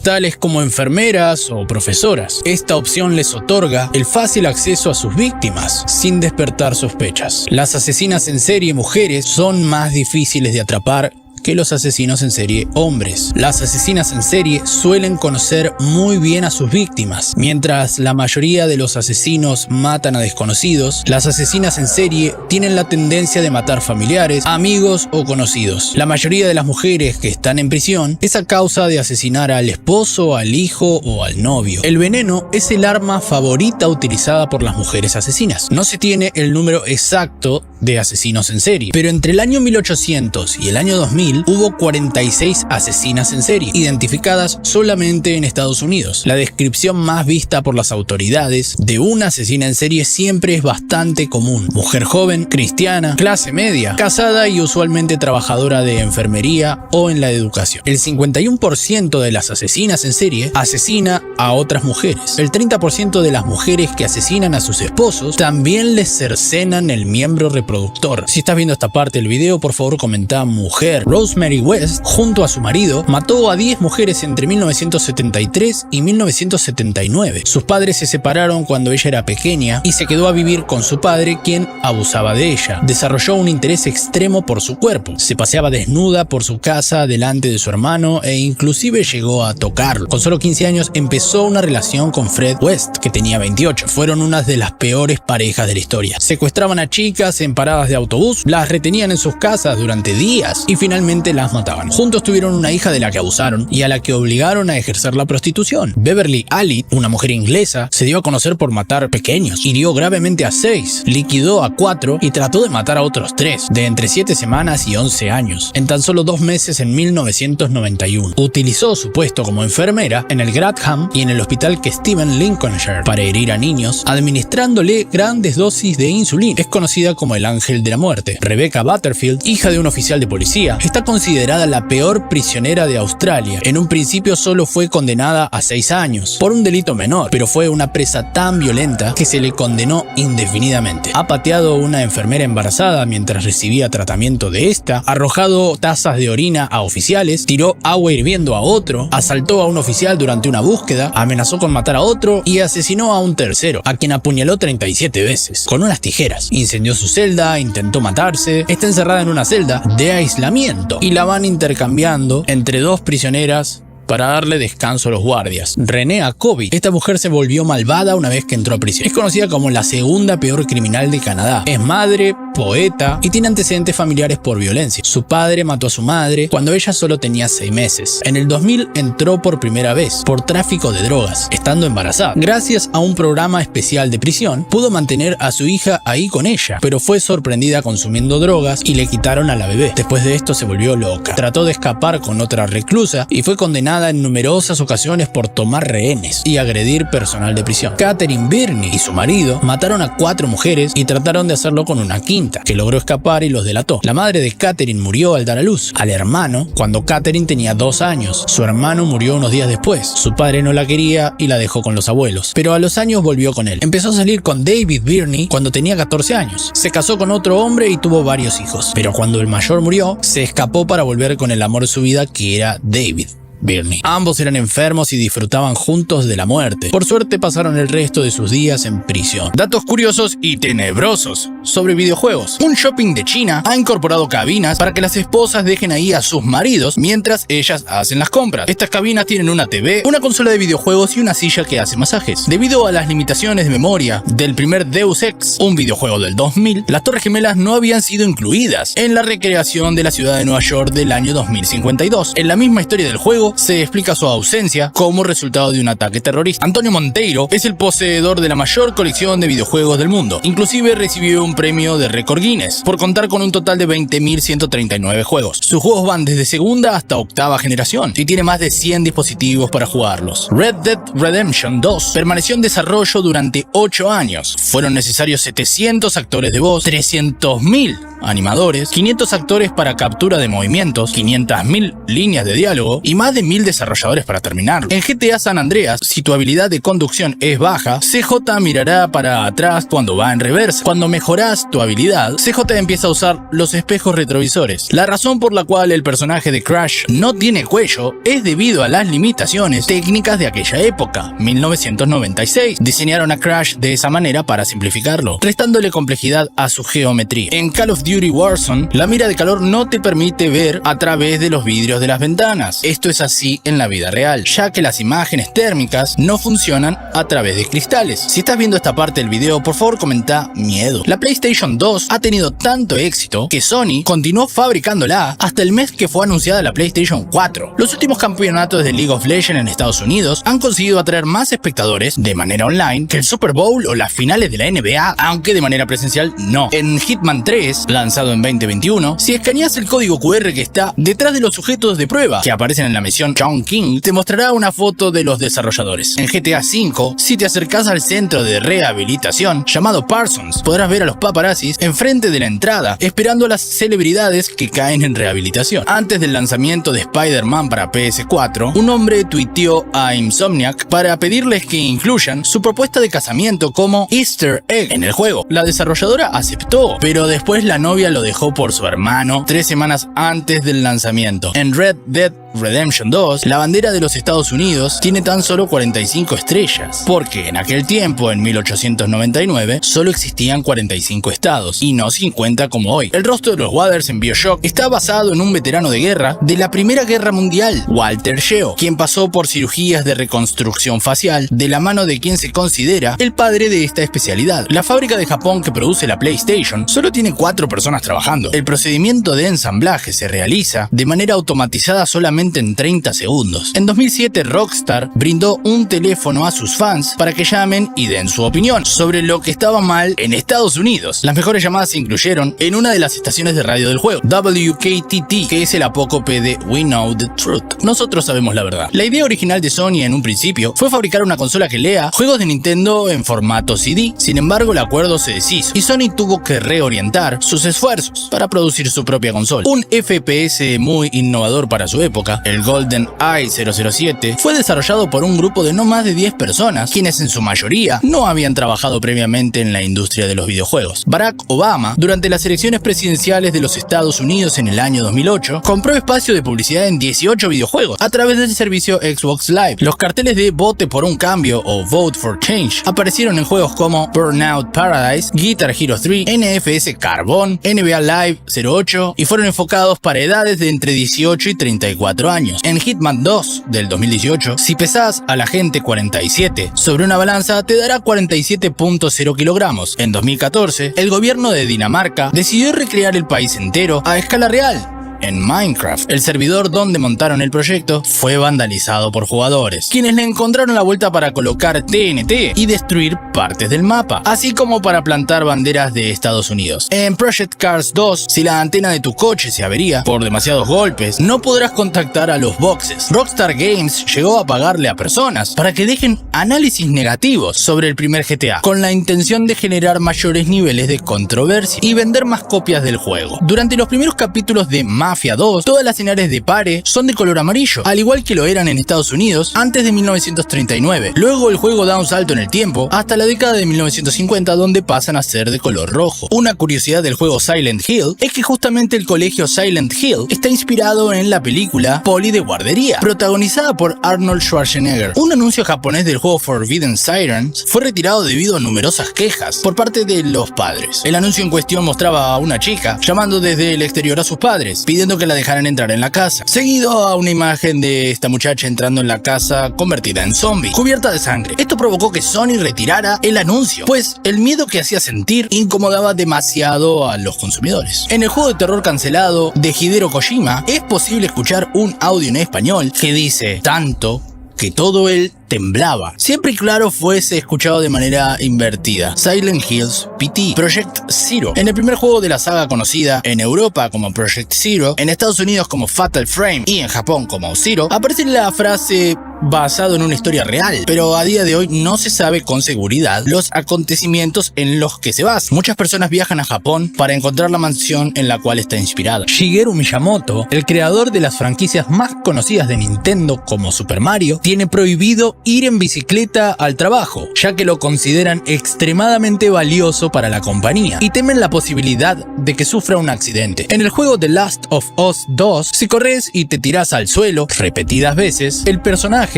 tales como enfermeras o profesoras. Esta opción les otorga el fácil acceso a sus víctimas sin despertar sospechas. Las asesinas en serie mujeres son más difíciles de atrapar que los asesinos en serie hombres. Las asesinas en serie suelen conocer muy bien a sus víctimas. Mientras la mayoría de los asesinos matan a desconocidos, las asesinas en serie tienen la tendencia de matar familiares, amigos o conocidos. La mayoría de las mujeres que están en prisión es a causa de asesinar al esposo, al hijo o al novio. El veneno es el arma favorita utilizada por las mujeres asesinas. No se tiene el número exacto de asesinos en serie, pero entre el año 1800 y el año 2000 2000 hubo 46 asesinas en serie, identificadas solamente en Estados Unidos. La descripción más vista por las autoridades de una asesina en serie siempre es bastante común: mujer joven, cristiana, clase media, casada y usualmente trabajadora de enfermería o en la educación. El 51% de las asesinas en serie asesina a otras mujeres. El 30% de las mujeres que asesinan a sus esposos también les cercenan el miembro reproductor. Si estás viendo esta parte del video, por favor comenta mujer. Rosemary West, junto a su marido, mató a 10 mujeres entre 1973 y 1979. Sus padres se separaron cuando ella era pequeña y se quedó a vivir con su padre, quien abusaba de ella. Desarrolló un interés extremo por su cuerpo. Se paseaba desnuda por su casa delante de su hermano e inclusive llegó a tocarlo. Con solo 15 años empezó una relación con Fred West, que tenía 28. Fueron unas de las peores parejas de la historia. Secuestraban a chicas en paradas de autobús, las retenían en sus casas durante días y finalmente las mataban. Juntos tuvieron una hija de la que abusaron y a la que obligaron a ejercer la prostitución. Beverly Allitt, una mujer inglesa, se dio a conocer por matar pequeños. Hirió gravemente a 6, liquidó a 4 y trató de matar a otros 3, de entre 7 semanas y 11 años, en tan solo 2 meses en 1991. Utilizó su puesto como enfermera en el Grantham y en el hospital que Steven Lincolnshire para herir a niños, administrándole grandes dosis de insulina. Es conocida como el ángel de la muerte. Rebecca Butterfield, hija de un oficial de policía, está considerada la peor prisionera de Australia. En un principio solo fue condenada a 6 años por un delito menor, pero fue una presa tan violenta que se le condenó indefinidamente. Ha pateado a una enfermera embarazada mientras recibía tratamiento de esta, arrojado tazas de orina a oficiales, tiró agua hirviendo a otro, asaltó a un oficial durante una búsqueda, amenazó con matar a otro y asesinó a un tercero, a quien apuñaló 37 veces con unas tijeras. Incendió su celda, intentó matarse, está encerrada en una celda de aislamiento y la van intercambiando entre 2 prisioneras para darle descanso a los guardias. Renee Akobi. Esta mujer se volvió malvada una vez que entró a prisión. Es conocida como la segunda peor criminal de Canadá. Es madre, poeta y tiene antecedentes familiares por violencia. Su padre mató a su madre cuando ella solo tenía 6 meses. En el 2000 entró por primera vez por tráfico de drogas, estando embarazada. Gracias a un programa especial de prisión, pudo mantener a su hija ahí con ella, pero fue sorprendida consumiendo drogas y le quitaron a la bebé. Después de esto se volvió loca. Trató de escapar con otra reclusa y fue condenada en numerosas ocasiones por tomar rehenes y agredir personal de prisión. Catherine Birney y su marido mataron a 4 mujeres y trataron de hacerlo con una quinta, que logró escapar y los delató. La madre de Catherine murió al dar a luz al hermano cuando Catherine tenía 2 años. Su hermano murió unos días después. Su padre no la quería y la dejó con los abuelos, pero a los años volvió con él. Empezó a salir con David Birney cuando tenía 14 años. Se casó con otro hombre y tuvo varios hijos, pero cuando el mayor murió, se escapó para volver con el amor de su vida, que era David Birney. Ambos eran enfermos y disfrutaban juntos de la muerte. Por suerte pasaron el resto de sus días en prisión. Datos curiosos y tenebrosos sobre videojuegos. Un shopping de China ha incorporado cabinas para que las esposas dejen ahí a sus maridos mientras ellas hacen las compras. Estas cabinas tienen una TV, una consola de videojuegos y una silla que hace masajes. Debido a las limitaciones de memoria del primer Deus Ex, un videojuego del 2000, las Torres Gemelas no habían sido incluidas en la recreación de la ciudad de Nueva York del año 2052. En la misma historia del juego se explica su ausencia como resultado de un ataque terrorista. Antonio Monteiro es el poseedor de la mayor colección de videojuegos del mundo. Inclusive recibió un premio de récord Guinness por contar con un total de 20.139 juegos. Sus juegos van desde segunda hasta octava generación y tiene más de 100 dispositivos para jugarlos. Red Dead Redemption 2 permaneció en desarrollo durante 8 años. Fueron necesarios 700 actores de voz, 300.000 animadores, 500 actores para captura de movimientos, 500.000 líneas de diálogo y más de 1.000 desarrolladores para terminarlo. En GTA San Andreas, si tu habilidad de conducción es baja, CJ mirará para atrás cuando va en reversa. Cuando mejoras tu habilidad, CJ empieza a usar los espejos retrovisores. La razón por la cual el personaje de Crash no tiene cuello es debido a las limitaciones técnicas de aquella época, 1996. Diseñaron a Crash de esa manera para simplificarlo, restándole complejidad a su geometría. En Call of Duty Warzone, la mira de calor no te permite ver a través de los vidrios de las ventanas. Esto es así en la vida real, ya que las imágenes térmicas no funcionan a través de cristales. Si estás viendo esta parte del video, por favor comenta miedo. La PlayStation 2 ha tenido tanto éxito que Sony continuó fabricándola hasta el mes que fue anunciada la PlayStation 4. Los últimos campeonatos de League of Legends en Estados Unidos han conseguido atraer más espectadores de manera online que el Super Bowl o las finales de la NBA, aunque de manera presencial no. En Hitman 3, lanzado en 2021, si escaneas el código QR que está detrás de los sujetos de prueba que aparecen en la misión John King, te mostrará una foto de los desarrolladores. En GTA V, si te acercas al centro de rehabilitación llamado Parsons, podrás ver a los paparazzis enfrente de la entrada, esperando a las celebridades que caen en rehabilitación. Antes del lanzamiento de Spider-Man para PS4, un hombre tuiteó a Insomniac para pedirles que incluyan su propuesta de casamiento como Easter egg en el juego. La desarrolladora aceptó, pero después la novia lo dejó por su hermano 3 semanas antes del lanzamiento. En Red Dead Redemption 2, la bandera de los Estados Unidos tiene tan solo 45 estrellas, porque en aquel tiempo, en 1899, solo existían 45 estados, y no 50 como hoy. El rostro de los Waters en BioShock está basado en un veterano de guerra de la Primera Guerra Mundial, Walter Geo, quien pasó por cirugías de reconstrucción facial de la mano de quien se considera el padre de esta especialidad. La fábrica de Japón que produce la PlayStation solo tiene 4 personas trabajando. El procedimiento de ensamblaje se realiza de manera automatizada solamente en 30 segundos. En 2007, Rockstar brindó un teléfono a sus fans para que llamen y den su opinión sobre lo que estaba mal en Estados Unidos. Las mejores llamadas se incluyeron en una de las estaciones de radio del juego, WKTT, que es el apócope de We Know the Truth. Nosotros sabemos la verdad. La idea original de Sony en un principio fue fabricar una consola que lea juegos de Nintendo en formato CD. Sin embargo, el acuerdo se deshizo y Sony tuvo que reorientar sus esfuerzos para producir su propia consola. Un FPS muy innovador para su época, el GoldenEye 007, fue desarrollado por un grupo de no más de 10 personas, quienes en su mayoría no habían trabajado previamente en la industria de los videojuegos. Barack Obama, durante las elecciones presidenciales de los Estados Unidos en el año 2008, compró espacio de publicidad en 18 videojuegos a través del servicio Xbox Live. Los carteles de Vote por un cambio o Vote for Change aparecieron en juegos como Burnout Paradise, Guitar Hero 3, NFS Carbon, NBA Live 08 y fueron enfocados para edades de entre 18 y 34 años. En Hitman 2 del 2018, si pesás al agente 47 sobre una balanza, te dará 47.0 kilogramos. En 2014, el gobierno de Dinamarca decidió recrear el país entero a escala real. En Minecraft, el servidor donde montaron el proyecto fue vandalizado por jugadores, quienes le encontraron la vuelta para colocar TNT y destruir partes del mapa, así como para plantar banderas de Estados Unidos. En Project Cars 2, si la antena de tu coche se avería por demasiados golpes, no podrás contactar a los boxes. Rockstar Games llegó a pagarle a personas para que dejen análisis negativos sobre el primer GTA, con la intención de generar mayores niveles de controversia y vender más copias del juego. Durante los primeros capítulos de Mafia 2, todas las señales de pare son de color amarillo, al igual que lo eran en Estados Unidos antes de 1939. Luego el juego da un salto en el tiempo hasta la década de 1950, donde pasan a ser de color rojo. Una curiosidad del juego Silent Hill es que justamente el colegio Silent Hill está inspirado en la película Polly de guardería, protagonizada por Arnold Schwarzenegger. Un anuncio japonés del juego Forbidden Sirens fue retirado debido a numerosas quejas por parte de los padres. El anuncio en cuestión mostraba a una chica llamando desde el exterior a sus padres, pidiendo que la dejaran entrar en la casa, seguido a una imagen de esta muchacha entrando en la casa convertida en zombie, cubierta de sangre. Esto provocó que Sony retirara el anuncio, pues el miedo que hacía sentir incomodaba demasiado a los consumidores. En el juego de terror cancelado de Hideo Kojima, es posible escuchar un audio en español que dice tanto que todo él temblaba. Siempre y claro fuese escuchado de manera invertida. Silent Hills PT, Project Zero. En el primer juego de la saga conocida en Europa como Project Zero, en Estados Unidos como Fatal Frame y en Japón como Zero, aparece la frase basado en una historia real, pero a día de hoy no se sabe con seguridad los acontecimientos en los que se basa. Muchas personas viajan a Japón para encontrar la mansión en la cual está inspirada. Shigeru Miyamoto, el creador de las franquicias más conocidas de Nintendo como Super Mario, tiene prohibido ir en bicicleta al trabajo, ya que lo consideran extremadamente valioso para la compañía y temen la posibilidad de que sufra un accidente. En el juego The Last of Us 2, si corres y te tiras al suelo repetidas veces, el personaje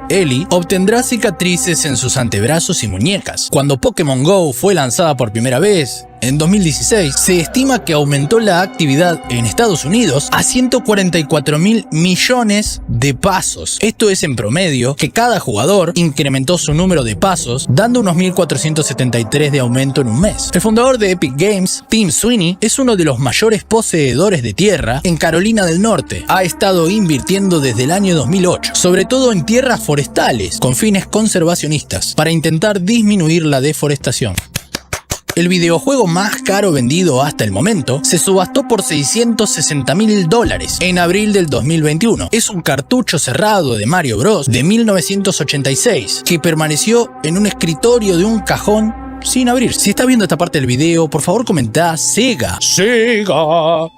Ellie obtendrá cicatrices en sus antebrazos y muñecas. Cuando Pokémon Go fue lanzada por primera vez, en 2016, se estima que aumentó la actividad en Estados Unidos a 144.000 millones de pasos. Esto es en promedio que cada jugador incrementó su número de pasos, dando unos 1.473 de aumento en un mes. El fundador de Epic Games, Tim Sweeney, es uno de los mayores poseedores de tierra en Carolina del Norte. Ha estado invirtiendo desde el año 2008, sobre todo en tierras forestales, con fines conservacionistas, para intentar disminuir la deforestación. El videojuego más caro vendido hasta el momento se subastó por $660.000 en abril del 2021. Es un cartucho cerrado de Mario Bros. De 1986 que permaneció en un escritorio de un cajón sin abrir. Si estás viendo esta parte del video, por favor comentá Sega. ¡Sega!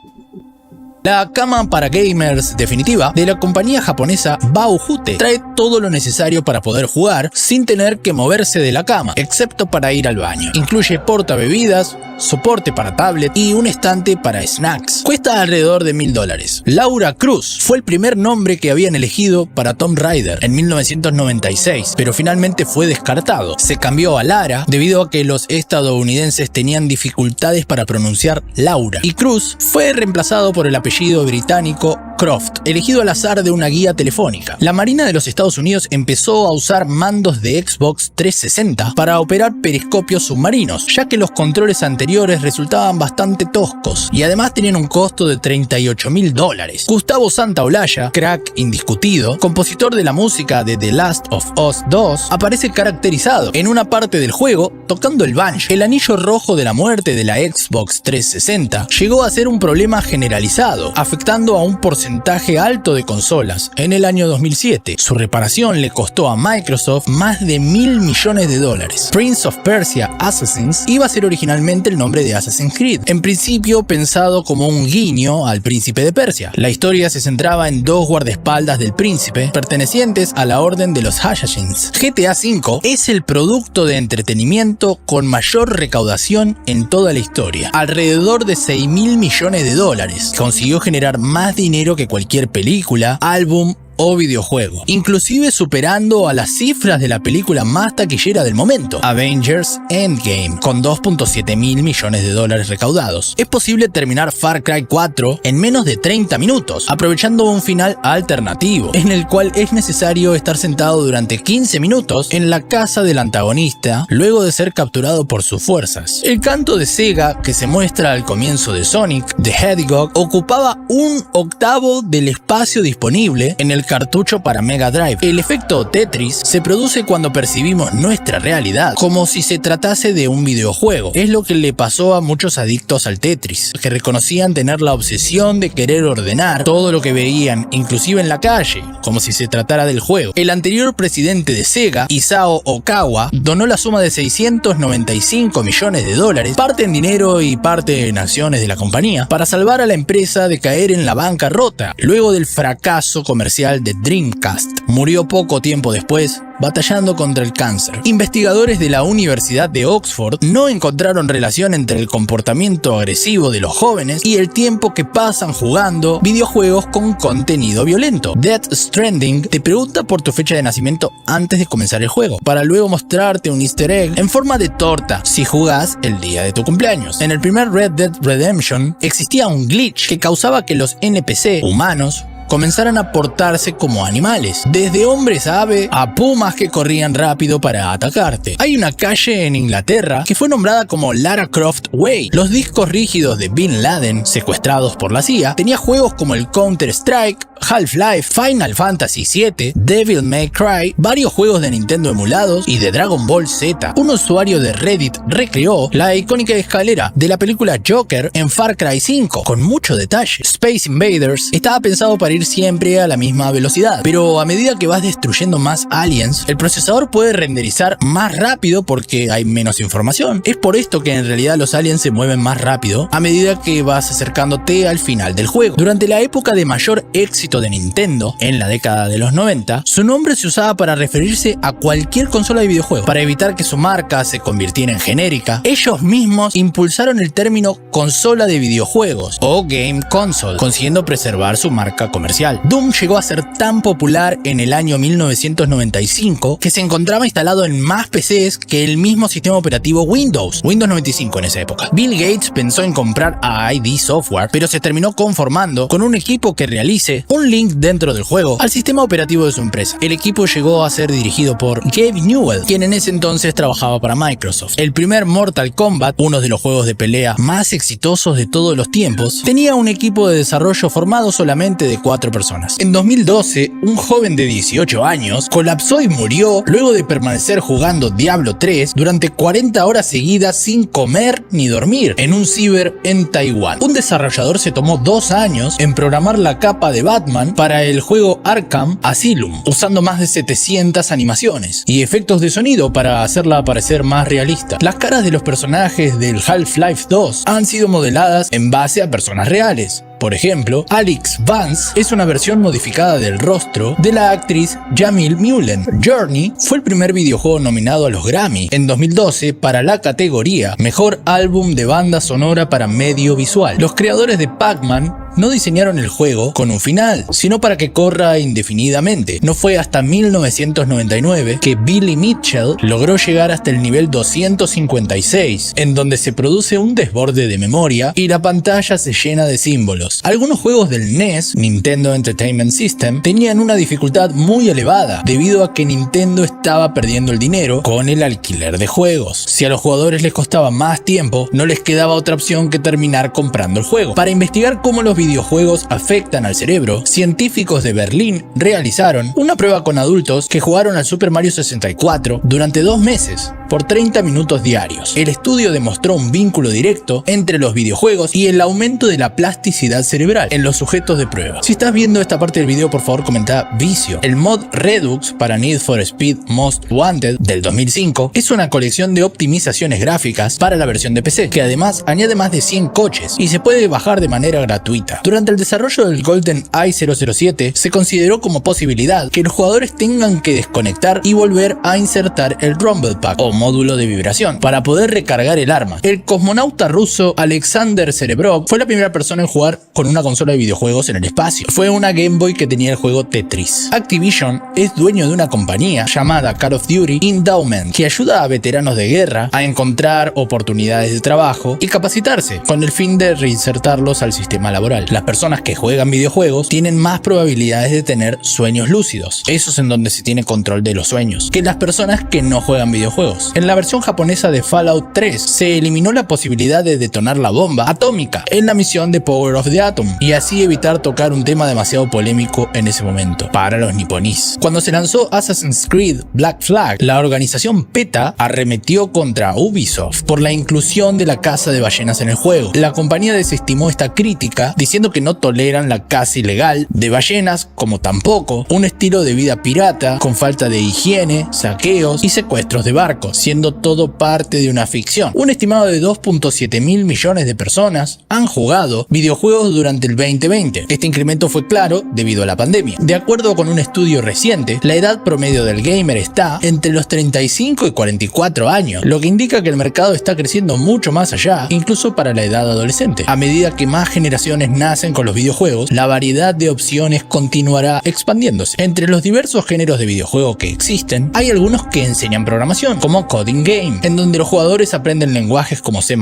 La cama para gamers definitiva de la compañía japonesa Baohute trae todo lo necesario para poder jugar sin tener que moverse de la cama, excepto para ir al baño. Incluye portabebidas, soporte para tablet y un estante para snacks. Cuesta alrededor de $1.000. Laura Cruz fue el primer nombre que habían elegido para Tomb Raider en 1996, pero finalmente fue descartado. Se cambió a Lara debido a que los estadounidenses tenían dificultades para pronunciar Laura, y Cruz fue reemplazado por el apellido británico Croft, elegido al azar de una guía telefónica. La Marina de los Estados Unidos empezó a usar mandos de Xbox 360 para operar periscopios submarinos, ya que los controles anteriores resultaban bastante toscos y además tenían un costo de $38.000. Gustavo Santaolalla, crack indiscutido, compositor de la música de The Last of Us 2, aparece caracterizado en una parte del juego tocando el banjo. El anillo rojo de la muerte de la Xbox 360 llegó a ser un problema generalizado, afectando a un porcentaje alto de consolas en el año 2007. Su reparación le costó a Microsoft más de $1.000 millones. Prince of Persia Assassins iba a ser originalmente el nombre de Assassin's Creed, en principio pensado como un guiño al príncipe de Persia. La historia se centraba en dos guardaespaldas del príncipe pertenecientes a la orden de los Assassins. GTA V es el producto de entretenimiento con mayor recaudación en toda la historia, alrededor de $6.000 millones. Consiguió generar más dinero que cualquier película, álbum o videojuego, inclusive superando a las cifras de la película más taquillera del momento, Avengers Endgame, con $2.7 mil millones recaudados. Es posible terminar Far Cry 4 en menos de 30 minutos, aprovechando un final alternativo, en el cual es necesario estar sentado durante 15 minutos en la casa del antagonista, luego de ser capturado por sus fuerzas. El canto de Sega, que se muestra al comienzo de Sonic the Hedgehog, ocupaba 1/8 del espacio disponible en el cartucho para Mega Drive. El efecto Tetris se produce cuando percibimos nuestra realidad como si se tratase de un videojuego. Es lo que le pasó a muchos adictos al Tetris, que reconocían tener la obsesión de querer ordenar todo lo que veían, inclusive en la calle, como si se tratara del juego. El anterior presidente de Sega, Isao Okawa, donó la suma de $695 millones, parte en dinero y parte en acciones de la compañía, para salvar a la empresa de caer en la bancarrota, luego del fracaso comercial de Dreamcast. Murió poco tiempo después, batallando contra el cáncer. Investigadores de la Universidad de Oxford no encontraron relación entre el comportamiento agresivo de los jóvenes y el tiempo que pasan jugando videojuegos con contenido violento. Death Stranding te pregunta por tu fecha de nacimiento antes de comenzar el juego, para luego mostrarte un easter egg en forma de torta si jugás el día de tu cumpleaños. En el primer Red Dead Redemption existía un glitch que causaba que los NPC humanos comenzaran a portarse como animales, desde hombres ave a pumas que corrían rápido para atacarte. Hay una calle en Inglaterra que fue nombrada como Lara Croft Way. Los discos rígidos de Bin Laden, secuestrados por la CIA, tenía juegos como el Counter-Strike, Half-Life, Final Fantasy VII, Devil May Cry, varios juegos de Nintendo emulados y de Dragon Ball Z. Un usuario de Reddit recreó la icónica escalera de la película Joker en Far Cry 5, con mucho detalle. Space Invaders estaba pensado para ir siempre a la misma velocidad, pero a medida que vas destruyendo más aliens, el procesador puede renderizar más rápido porque hay menos información. Es por esto que en realidad los aliens se mueven más rápido a medida que vas acercándote al final del juego. Durante la época de mayor éxito de Nintendo, en la década de los 90, su nombre se usaba para referirse a cualquier consola de videojuegos. Para evitar que su marca se convirtiera en genérica, ellos mismos impulsaron el término consola de videojuegos o Game Console, consiguiendo preservar su marca comercial. comercial. Doom llegó a ser tan popular en el año 1995 que se encontraba instalado en más PCs que el mismo sistema operativo Windows 95 en esa época. Bill Gates pensó en comprar a ID Software, pero se terminó conformando con un equipo que realice un link dentro del juego al sistema operativo de su empresa. El equipo llegó a ser dirigido por Gabe Newell, quien en ese entonces trabajaba para Microsoft. El primer Mortal Kombat, uno de los juegos de pelea más exitosos de todos los tiempos, tenía un equipo de desarrollo formado solamente de 4 personas. En 2012, un joven de 18 años colapsó y murió luego de permanecer jugando Diablo 3 durante 40 horas seguidas sin comer ni dormir en un ciber en Taiwán. Un desarrollador se tomó 2 años en programar la capa de Batman para el juego Arkham Asylum, usando más de 700 animaciones y efectos de sonido para hacerla parecer más realista. Las caras de los personajes del Half-Life 2 han sido modeladas en base a personas reales. Por ejemplo, Alex Vance es una versión modificada del rostro de la actriz Jamil Mullen. Journey fue el primer videojuego nominado a los Grammy en 2012 para la categoría Mejor Álbum de Banda Sonora para Medio Visual. Los creadores de Pac-Man no diseñaron el juego con un final, sino para que corra indefinidamente. No fue hasta 1999 que Billy Mitchell logró llegar hasta el nivel 256, en donde se produce un desborde de memoria y la pantalla se llena de símbolos. Algunos juegos del NES, Nintendo Entertainment System, tenían una dificultad muy elevada, debido a que Nintendo estaba perdiendo el dinero con el alquiler de juegos. Si a los jugadores les costaba más tiempo, no les quedaba otra opción que terminar comprando el juego. Para investigar cómo los videojuegos afectan al cerebro, científicos de Berlín realizaron una prueba con adultos que jugaron al Super Mario 64 durante 2 meses, por 30 minutos diarios. El estudio demostró un vínculo directo entre los videojuegos y el aumento de la plasticidad cerebral en los sujetos de prueba. Si estás viendo esta parte del video, por favor comenta vicio. El mod Redux para Need for Speed Most Wanted del 2005 es una colección de optimizaciones gráficas para la versión de PC, que además añade más de 100 coches y se puede bajar de manera gratuita. Durante el desarrollo del GoldenEye 007 se consideró como posibilidad que los jugadores tengan que desconectar y volver a insertar el Rumble Pack o módulo de vibración para poder recargar el arma. El cosmonauta ruso Alexander Serebrov fue la primera persona en jugar con una consola de videojuegos en el espacio. Fue una Game Boy que tenía el juego Tetris. Activision es dueño de una compañía llamada Call of Duty Endowment, que ayuda a veteranos de guerra a encontrar oportunidades de trabajo y capacitarse con el fin de reinsertarlos al sistema laboral. Las personas que juegan videojuegos tienen más probabilidades de tener sueños lúcidos, eso es en donde se tiene control de los sueños, que las personas que no juegan videojuegos. En la versión japonesa de Fallout 3 se eliminó la posibilidad de detonar la bomba atómica en la misión de Power of the Atom, y así evitar tocar un tema demasiado polémico en ese momento para los niponíes. Cuando se lanzó Assassin's Creed Black Flag, la organización PETA arremetió contra Ubisoft por la inclusión de la caza de ballenas en el juego. La compañía desestimó esta crítica diciendo que no toleran la caza ilegal de ballenas, como tampoco un estilo de vida pirata con falta de higiene, saqueos y secuestros de barcos, siendo todo parte de una ficción. Un estimado de 2.7 mil millones de personas han jugado videojuegos durante el 2020. Este incremento fue claro debido a la pandemia. De acuerdo con un estudio reciente, la edad promedio del gamer está entre los 35 y 44 años, lo que indica que el mercado está creciendo mucho más allá, incluso para la edad adolescente. A medida que más generaciones nacen con los videojuegos, la variedad de opciones continuará expandiéndose. Entre los diversos géneros de videojuego que existen, hay algunos que enseñan programación, como Coding Game, en donde los jugadores aprenden lenguajes como C++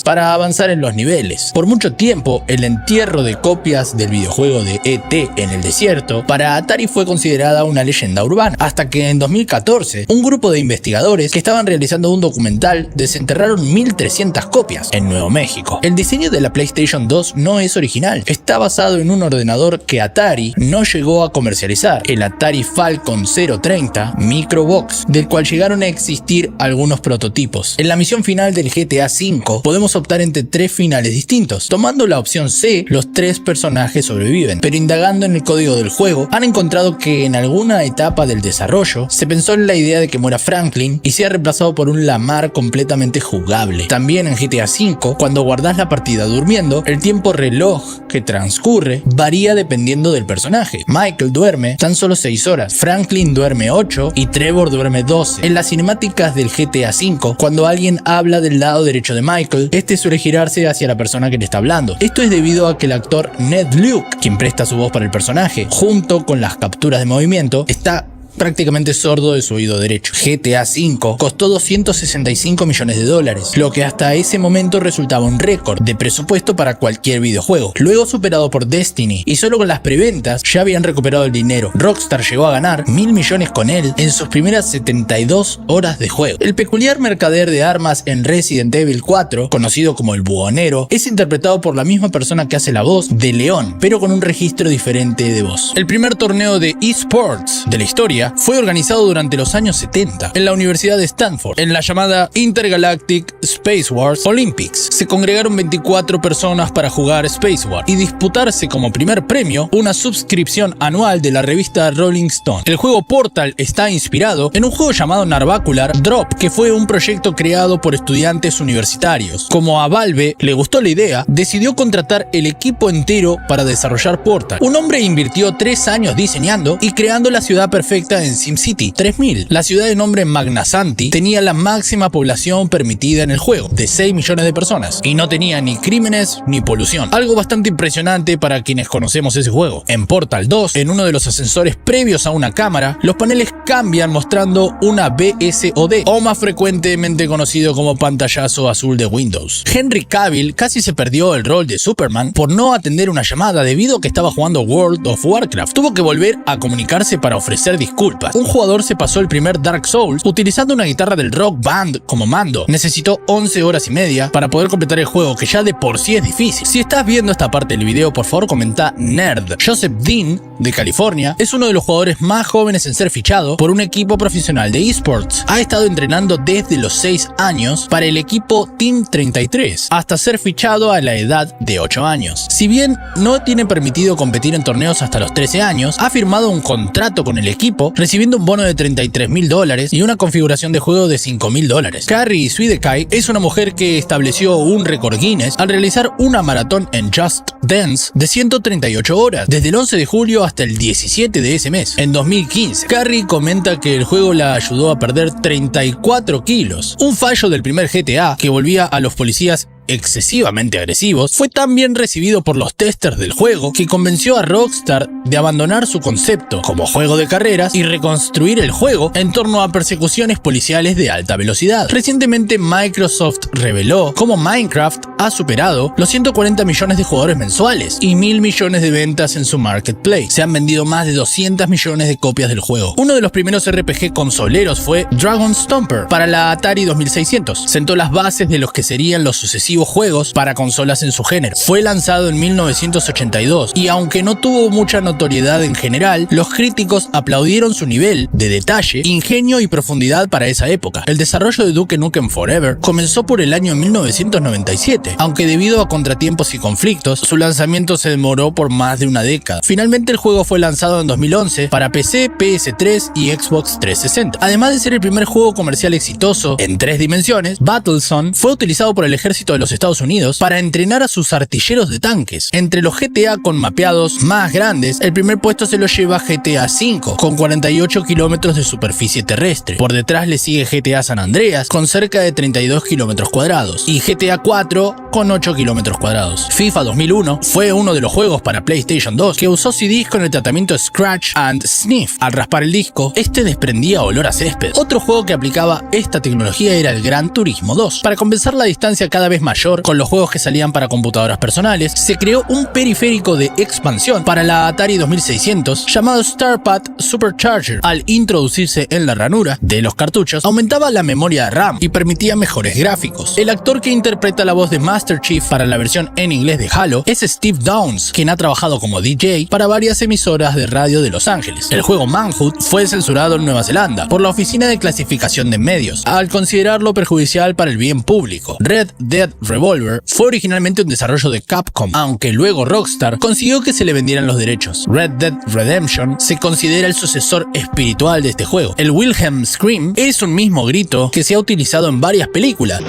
para avanzar en los niveles. Por mucho tiempo, el entierro de copias del videojuego de E.T. en el desierto para Atari fue considerada una leyenda urbana, hasta que en 2014, un grupo de investigadores que estaban realizando un documental desenterraron 1300 copias en Nuevo México. El diseño de la PlayStation 2 no es original, está basado en un ordenador que Atari no llegó a comercializar, el Atari Falcon 030 Microbox, del cual llegaron a existir algunos prototipos. En la misión final del GTA V podemos optar entre 3 finales distintos. Tomando la opción C, los 3 personajes sobreviven, pero indagando en el código del juego, han encontrado que en alguna etapa del desarrollo se pensó en la idea de que muera Franklin y sea reemplazado por un Lamar completamente jugable. También en GTA V, cuando guardas la partida durmiendo, el tiempo reloj que transcurre varía dependiendo del personaje. Michael duerme tan solo 6 horas, Franklin duerme 8 y Trevor duerme 12. En las cinemáticas palabras del GTA V, cuando alguien habla del lado derecho de Michael, este suele girarse hacia la persona que le está hablando. Esto es debido a que el actor Ned Luke, quien presta su voz para el personaje, junto con las capturas de movimiento, está prácticamente sordo de su oído derecho. GTA V costó 265 millones de dólares, lo que hasta ese momento resultaba un récord de presupuesto para cualquier videojuego, luego superado por Destiny, y solo con las preventas ya habían recuperado el dinero. Rockstar llegó a ganar 1.000 millones con él en sus primeras 72 horas de juego. El peculiar mercader de armas en Resident Evil 4, conocido como el Buhonero, es interpretado por la misma persona que hace la voz de León, pero con un registro diferente de voz. El primer torneo de eSports de la historia fue organizado durante los años 70 en la Universidad de Stanford, en la llamada Intergalactic Space Wars Olympics. Se congregaron 24 personas para jugar Space War y disputarse como primer premio una suscripción anual de la revista Rolling Stone. El juego Portal está inspirado en un juego llamado Narvacular Drop, que fue un proyecto creado por estudiantes universitarios. Como a Valve le gustó la idea, decidió contratar el equipo entero para desarrollar Portal. Un hombre invirtió 3 años diseñando y creando la ciudad perfecta en SimCity 3000. La ciudad de nombre Magnasanti tenía la máxima población permitida en el juego, de 6 millones de personas, y no tenía ni crímenes ni polución. Algo bastante impresionante para quienes conocemos ese juego. En Portal 2, en uno de los ascensores previos a una cámara, los paneles cambian mostrando una BSOD, o más frecuentemente conocido como pantallazo azul de Windows. Henry Cavill casi se perdió el rol de Superman por no atender una llamada debido a que estaba jugando World of Warcraft. Tuvo que volver a comunicarse para ofrecer disculpas. Un jugador se pasó el primer Dark Souls utilizando una guitarra del Rock Band como mando. Necesitó 11 horas y media para poder completar el juego, que ya de por sí es difícil. Si estás viendo esta parte del video, por favor comenta Nerd. Joseph Dean, de California, es uno de los jugadores más jóvenes en ser fichado por un equipo profesional de eSports. Ha estado entrenando desde los 6 años para el equipo Team 33, hasta ser fichado a la edad de 8 años. Si bien no tiene permitido competir en torneos hasta los 13 años, ha firmado un contrato con el equipo, recibiendo un bono de $33.000 y una configuración de juego de $5.000. Carrie Swidekai es una mujer que estableció un récord Guinness al realizar una maratón en Just Dance de 138 horas, desde el 11 de julio hasta el 17 de ese mes, en 2015. Carrie comenta que el juego la ayudó a perder 34 kilos. Un fallo del primer GTA, que volvía a los policías excesivamente agresivos, fue tan bien recibido por los testers del juego que convenció a Rockstar de abandonar su concepto como juego de carreras y reconstruir el juego en torno a persecuciones policiales de alta velocidad. Recientemente Microsoft reveló cómo Minecraft ha superado los 140 millones de jugadores mensuales y 1.000 millones de ventas en su marketplace. Se han vendido más de 200 millones de copias del juego. Uno de los primeros RPG consoleros fue Dragon Stomper para la Atari 2600. Sentó las bases de los que serían los sucesivos juegos para consolas en su género. Fue lanzado en 1982 y aunque no tuvo mucha notoriedad en general, los críticos aplaudieron su nivel de detalle, ingenio y profundidad para esa época. El desarrollo de Duke Nukem Forever comenzó por el año 1997, aunque debido a contratiempos y conflictos, su lanzamiento se demoró por más de una década. Finalmente el juego fue lanzado en 2011 para PC, PS3 y Xbox 360. Además de ser el primer juego comercial exitoso en 3 dimensiones, Battlezone fue utilizado por el ejército de los Estados Unidos para entrenar a sus artilleros de tanques. Entre los GTA con mapeados más grandes, el primer puesto se lo lleva GTA V, con 48 kilómetros de superficie terrestre. Por detrás le sigue GTA San Andreas, con cerca de 32 kilómetros cuadrados, y GTA IV, con 8 kilómetros cuadrados. FIFA 2001 fue uno de los juegos para PlayStation 2 que usó CDs con el tratamiento Scratch and Sniff. Al raspar el disco, este desprendía olor a césped. Otro juego que aplicaba esta tecnología era el Gran Turismo 2. Para compensar la distancia cada vez mayor con los juegos que salían para computadoras personales, se creó un periférico de expansión para la Atari 2600 llamado StarPad Supercharger. Al introducirse en la ranura de los cartuchos, aumentaba la memoria RAM y permitía mejores gráficos. El actor que interpreta la voz de Master Chief para la versión en inglés de Halo es Steve Downes, quien ha trabajado como DJ para varias emisoras de radio de Los Ángeles. El juego Manhunt fue censurado en Nueva Zelanda por la Oficina de Clasificación de Medios, al considerarlo perjudicial para el bien público. Red Dead Revolver fue originalmente un desarrollo de Capcom, aunque luego Rockstar consiguió que se le vendieran los derechos. Red Dead Redemption se considera el sucesor espiritual de este juego. El Wilhelm Scream es un mismo grito que se ha utilizado en varias películas.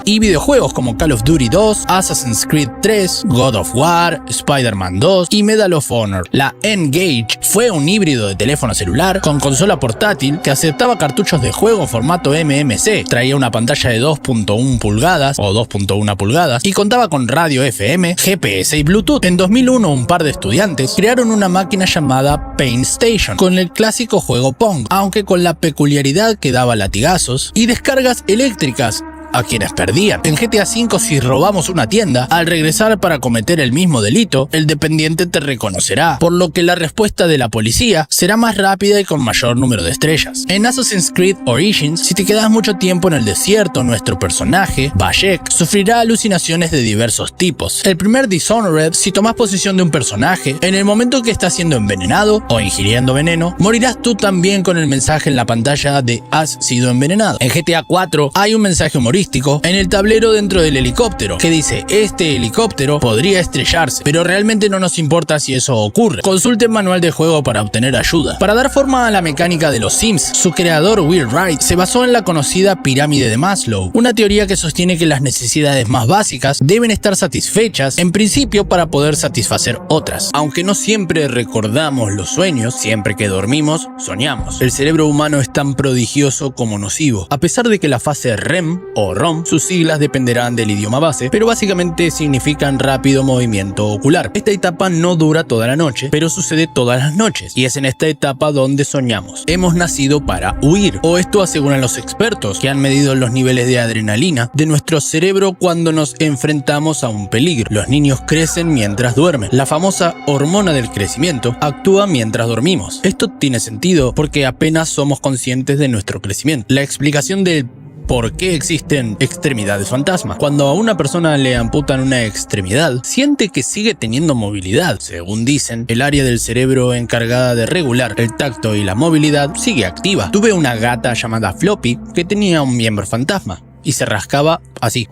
Y videojuegos como Call of Duty 2, Assassin's Creed 3, God of War, Spider-Man 2 y Medal of Honor. La N-Gage fue un híbrido de teléfono celular con consola portátil que aceptaba cartuchos de juego en formato MMC, traía una pantalla de 2.1 pulgadas o 2.1 pulgadas y contaba con radio FM, GPS y Bluetooth. En 2001 un par de estudiantes crearon una máquina llamada Paint Station con el clásico juego Pong, aunque con la peculiaridad que daba latigazos y descargas eléctricas a quienes perdían. En GTA V, si robamos una tienda, al regresar para cometer el mismo delito, el dependiente te reconocerá, por lo que la respuesta de la policía será más rápida y con mayor número de estrellas. En Assassin's Creed Origins, si te quedas mucho tiempo en el desierto, nuestro personaje, Bayek, sufrirá alucinaciones de diversos tipos. El primer Dishonored, si tomas posesión de un personaje, en el momento que está siendo envenenado o ingiriendo veneno, morirás tú también con el mensaje en la pantalla de "has sido envenenado". En GTA 4 hay un mensaje humorístico en el tablero dentro del helicóptero que dice: este helicóptero podría estrellarse, pero realmente no nos importa si eso ocurre. Consulte el manual de juego para obtener ayuda. Para dar forma a la mecánica de los Sims, su creador Will Wright se basó en la conocida pirámide de Maslow, una teoría que sostiene que las necesidades más básicas deben estar satisfechas en principio para poder satisfacer otras. Aunque no siempre recordamos los sueños, siempre que dormimos, soñamos. El cerebro humano es tan prodigioso como nocivo, a pesar de que la fase REM o ROM, sus siglas dependerán del idioma base, pero básicamente significan rápido movimiento ocular. Esta etapa no dura toda la noche, pero sucede todas las noches, y es en esta etapa donde soñamos. Hemos nacido para huir, o esto aseguran los expertos, que han medido los niveles de adrenalina de nuestro cerebro cuando nos enfrentamos a un peligro. Los niños crecen mientras duermen. La famosa hormona del crecimiento actúa mientras dormimos. Esto tiene sentido porque apenas somos conscientes de nuestro crecimiento. La explicación del ¿por qué existen extremidades fantasma? Cuando a una persona le amputan una extremidad, siente que sigue teniendo movilidad. Según dicen, el área del cerebro encargada de regular el tacto y la movilidad sigue activa. Tuve una gata llamada Floppy que tenía un miembro fantasma y se rascaba así.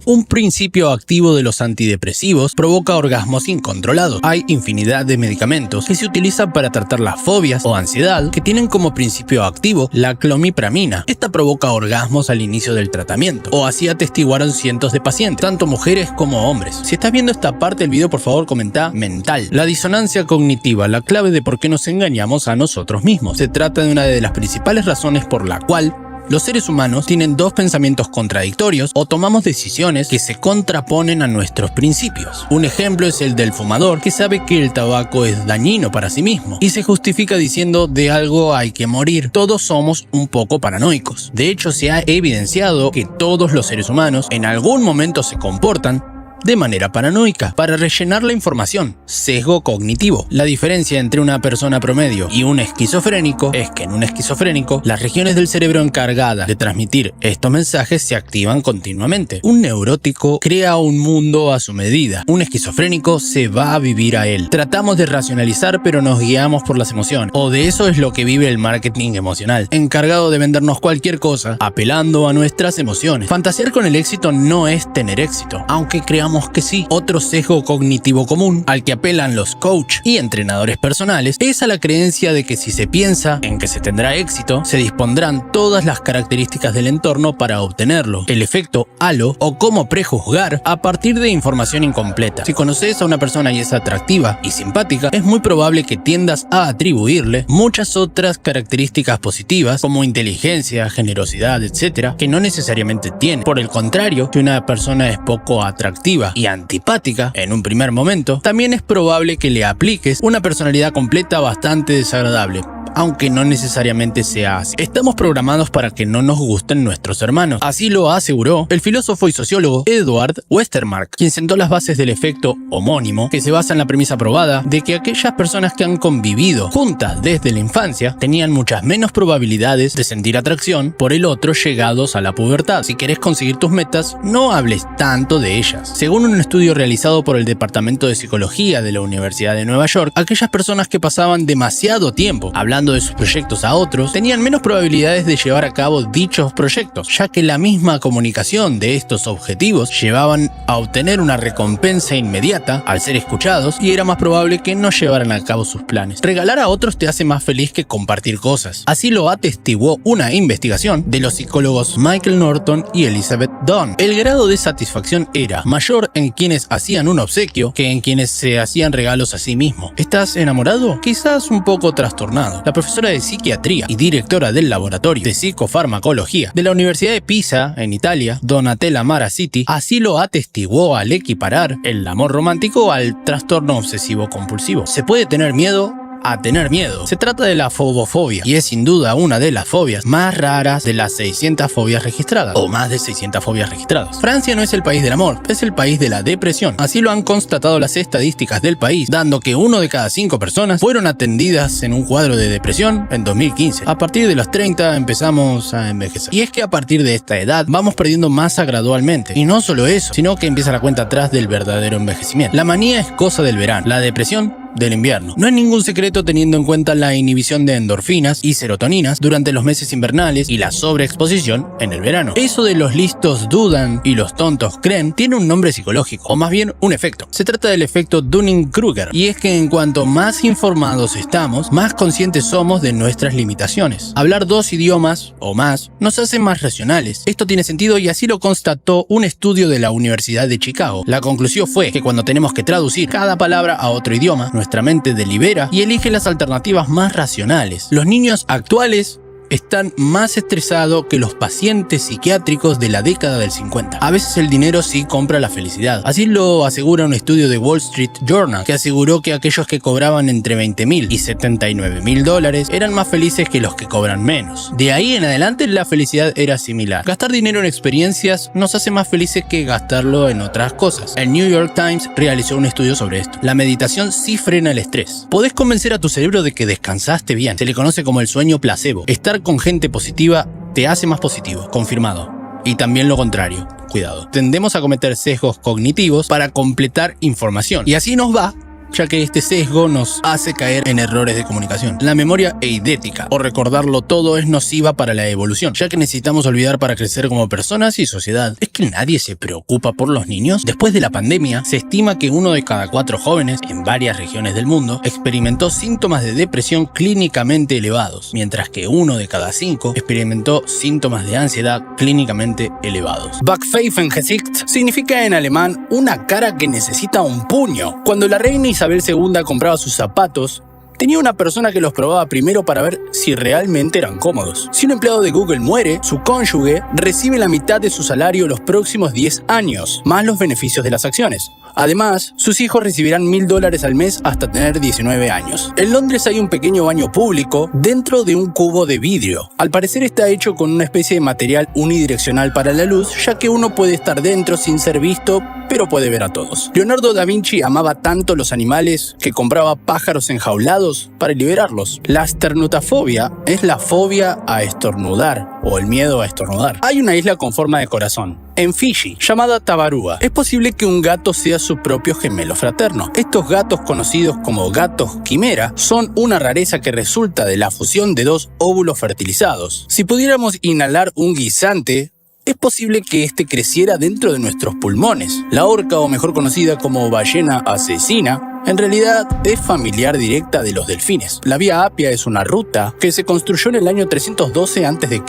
Un principio activo de los antidepresivos provoca orgasmos incontrolados. Hay infinidad de medicamentos que se utilizan para tratar las fobias o ansiedad que tienen como principio activo la clomipramina. Esta provoca orgasmos al inicio del tratamiento, o así atestiguaron cientos de pacientes, tanto mujeres como hombres. Si estás viendo esta parte del video, por favor comenta mental. La disonancia cognitiva, la clave de por qué nos engañamos a nosotros mismos. Se trata de una de las principales razones por la cual los seres humanos tienen dos pensamientos contradictorios o tomamos decisiones que se contraponen a nuestros principios. Un ejemplo es el del fumador que sabe que el tabaco es dañino para sí mismo y se justifica diciendo de algo hay que morir. Todos somos un poco paranoicos. De hecho, se ha evidenciado que todos los seres humanos en algún momento se comportan de manera paranoica para rellenar la información. Sesgo cognitivo. La diferencia entre una persona promedio y un esquizofrénico es que en un esquizofrénico las regiones del cerebro encargadas de transmitir estos mensajes se activan continuamente. Un neurótico crea un mundo a su medida. Un esquizofrénico se va a vivir a él. Tratamos de racionalizar pero nos guiamos por las emociones. O de eso es lo que vive el marketing emocional, encargado de vendernos cualquier cosa, apelando a nuestras emociones. Fantasear con el éxito no es tener éxito, aunque creamos que sí. Otro sesgo cognitivo común al que apelan los coach y entrenadores personales es a la creencia de que si se piensa en que se tendrá éxito, se dispondrán todas las características del entorno para obtenerlo. El efecto halo o cómo prejuzgar a partir de información incompleta. Si conoces a una persona y es atractiva y simpática, es muy probable que tiendas a atribuirle muchas otras características positivas como inteligencia, generosidad, etc., que no necesariamente tiene. Por el contrario, si una persona es poco atractiva y antipática en un primer momento, también es probable que le apliques una personalidad completa bastante desagradable, aunque no necesariamente sea así. Estamos programados para que no nos gusten nuestros hermanos. Así lo aseguró el filósofo y sociólogo Edward Westermarck, quien sentó las bases del efecto homónimo, que se basa en la premisa probada de que aquellas personas que han convivido juntas desde la infancia tenían muchas menos probabilidades de sentir atracción por el otro llegados a la pubertad. Si querés conseguir tus metas, no hables tanto de ellas. Según un estudio realizado por el Departamento de Psicología de la Universidad de Nueva York, aquellas personas que pasaban demasiado tiempo hablando hablando de sus proyectos a otros, tenían menos probabilidades de llevar a cabo dichos proyectos, ya que la misma comunicación de estos objetivos llevaban a obtener una recompensa inmediata al ser escuchados y era más probable que no llevaran a cabo sus planes. Regalar a otros te hace más feliz que compartir cosas. Así lo atestiguó una investigación de los psicólogos Michael Norton y Elizabeth Dunn. El grado de satisfacción era mayor en quienes hacían un obsequio que en quienes se hacían regalos a sí mismo. ¿Estás enamorado? Quizás un poco trastornado. La profesora de psiquiatría y directora del laboratorio de psicofarmacología de la Universidad de Pisa, en Italia, Donatella Maracitti, así lo atestiguó al equiparar el amor romántico al trastorno obsesivo compulsivo. ¿Se puede tener miedo a tener miedo? Se trata de la fobofobia y es sin duda una de las fobias más raras de las 600 fobias registradas, o más de 600 fobias registradas. Francia no es el país del amor, es el país de la depresión. Así lo han constatado las estadísticas del país, dando que 1 de cada 5 personas fueron atendidas en un cuadro de depresión en 2015. A partir de los 30 empezamos a envejecer. Y es que a partir de esta edad vamos perdiendo masa gradualmente. Y no solo eso, sino que empieza la cuenta atrás del verdadero envejecimiento. La manía es cosa del verano, la depresión del invierno. No es ningún secreto teniendo en cuenta la inhibición de endorfinas y serotoninas durante los meses invernales y la sobreexposición en el verano. Eso de los listos dudan y los tontos creen tiene un nombre psicológico, o más bien un efecto. Se trata del efecto Dunning-Kruger, y es que en cuanto más informados estamos, más conscientes somos de nuestras limitaciones. Hablar 2 idiomas o más nos hace más racionales. Esto tiene sentido y así lo constató un estudio de la Universidad de Chicago. La conclusión fue que cuando tenemos que traducir cada palabra a otro idioma, nuestra mente delibera y elige las alternativas más racionales. Los niños actuales están más estresados que los pacientes psiquiátricos de la década del 50. A veces el dinero sí compra la felicidad. Así lo asegura un estudio de Wall Street Journal, que aseguró que aquellos que cobraban entre $20,000 y $79,000 eran más felices que los que cobran menos. De ahí en adelante la felicidad era similar. Gastar dinero en experiencias nos hace más felices que gastarlo en otras cosas. El New York Times realizó un estudio sobre esto. La meditación sí frena el estrés. Podés convencer a tu cerebro de que descansaste bien. Se le conoce como el sueño placebo. Estar con gente positiva te hace más positivo, confirmado. Y también lo contrario, cuidado. Tendemos a cometer sesgos cognitivos para completar información. Y así nos va, ya que este sesgo nos hace caer en errores de comunicación. La memoria eidética, o recordarlo todo, es nociva para la evolución, ya que necesitamos olvidar para crecer como personas y sociedad. ¿Es que nadie se preocupa por los niños? Después de la pandemia, se estima que 1 de cada 4 jóvenes en varias regiones del mundo experimentó síntomas de depresión clínicamente elevados, mientras que 1 de cada 5 experimentó síntomas de ansiedad clínicamente elevados. Backpfeiffengesicht significa en alemán una cara que necesita un puño. Cuando la reina Isabel II compraba sus zapatos, tenía una persona que los probaba primero para ver si realmente eran cómodos. Si un empleado de Google muere, su cónyuge recibe la mitad de su salario los próximos 10 años, más los beneficios de las acciones. Además, sus hijos recibirán $1,000 al mes hasta tener 19 años. En Londres hay un pequeño baño público dentro de un cubo de vidrio. Al parecer está hecho con una especie de material unidireccional para la luz, ya que uno puede estar dentro sin ser visto, pero puede ver a todos. Leonardo da Vinci amaba tanto los animales que compraba pájaros enjaulados para liberarlos. La esternutafobia es la fobia a estornudar, o el miedo a estornudar. Hay una isla con forma de corazón en Fiji, llamada Tabarua. Es posible que un gato sea su propio gemelo fraterno. Estos gatos, conocidos como gatos quimera, son una rareza que resulta de la fusión de 2 óvulos fertilizados. Si pudiéramos inhalar un guisante, es posible que este creciera dentro de nuestros pulmones. La orca, o mejor conocida como ballena asesina, en realidad es familiar directa de los delfines. La Vía Apia es una ruta que se construyó en el año 312 a.C.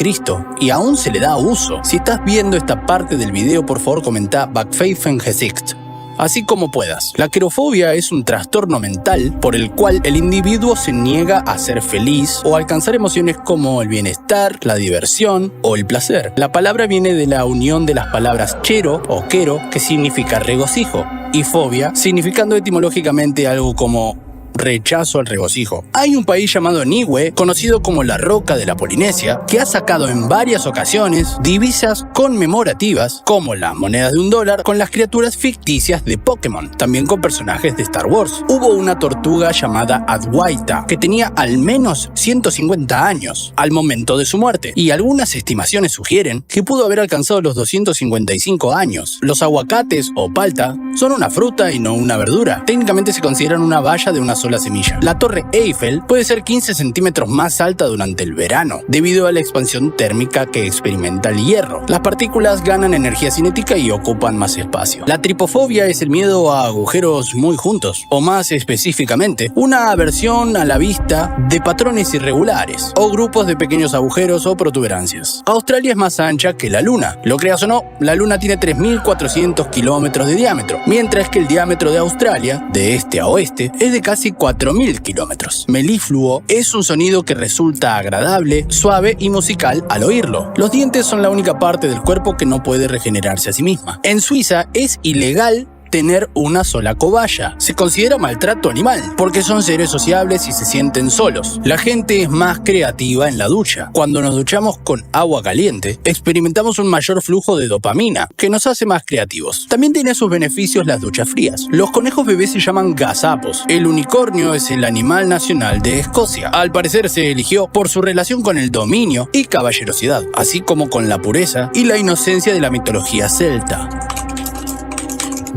y aún se le da uso. Si estás viendo esta parte del video, por favor comenta Backpfeiffengesicht, así como puedas. La querofobia es un trastorno mental por el cual el individuo se niega a ser feliz o a alcanzar emociones como el bienestar, la diversión o el placer. La palabra viene de la unión de las palabras chero o quero, que significa regocijo, y fobia, significando etimológicamente algo como rechazo al regocijo. Hay un país llamado Niue, conocido como la Roca de la Polinesia, que ha sacado en varias ocasiones divisas conmemorativas, como las monedas de $1, con las criaturas ficticias de Pokémon, también con personajes de Star Wars. Hubo una tortuga llamada Adwaita, que tenía al menos 150 años al momento de su muerte, y algunas estimaciones sugieren que pudo haber alcanzado los 255 años. Los aguacates o palta son una fruta y no una verdura. Técnicamente se consideran una baya de una sola semilla. La Torre Eiffel puede ser 15 centímetros más alta durante el verano, debido a la expansión térmica que experimenta el hierro. Las partículas ganan energía cinética y ocupan más espacio. La tripofobia es el miedo a agujeros muy juntos, o más específicamente, una aversión a la vista de patrones irregulares, o grupos de pequeños agujeros o protuberancias. Australia es más ancha que la Luna. Lo creas o no, la Luna tiene 3.400 kilómetros de diámetro, mientras que el diámetro de Australia, de este a oeste, es de casi 4.000 kilómetros. Melífluo es un sonido que resulta agradable, suave y musical al oírlo. Los dientes son la única parte del cuerpo que no puede regenerarse a sí misma. En Suiza es ilegal tener una sola cobaya. Se considera maltrato animal, porque son seres sociables y se sienten solos. La gente es más creativa en la ducha. Cuando nos duchamos con agua caliente, experimentamos un mayor flujo de dopamina, que nos hace más creativos. También tiene sus beneficios las duchas frías. Los conejos bebés se llaman gazapos. El unicornio es el animal nacional de Escocia. Al parecer se eligió por su relación con el dominio y caballerosidad, así como con la pureza y la inocencia de la mitología celta.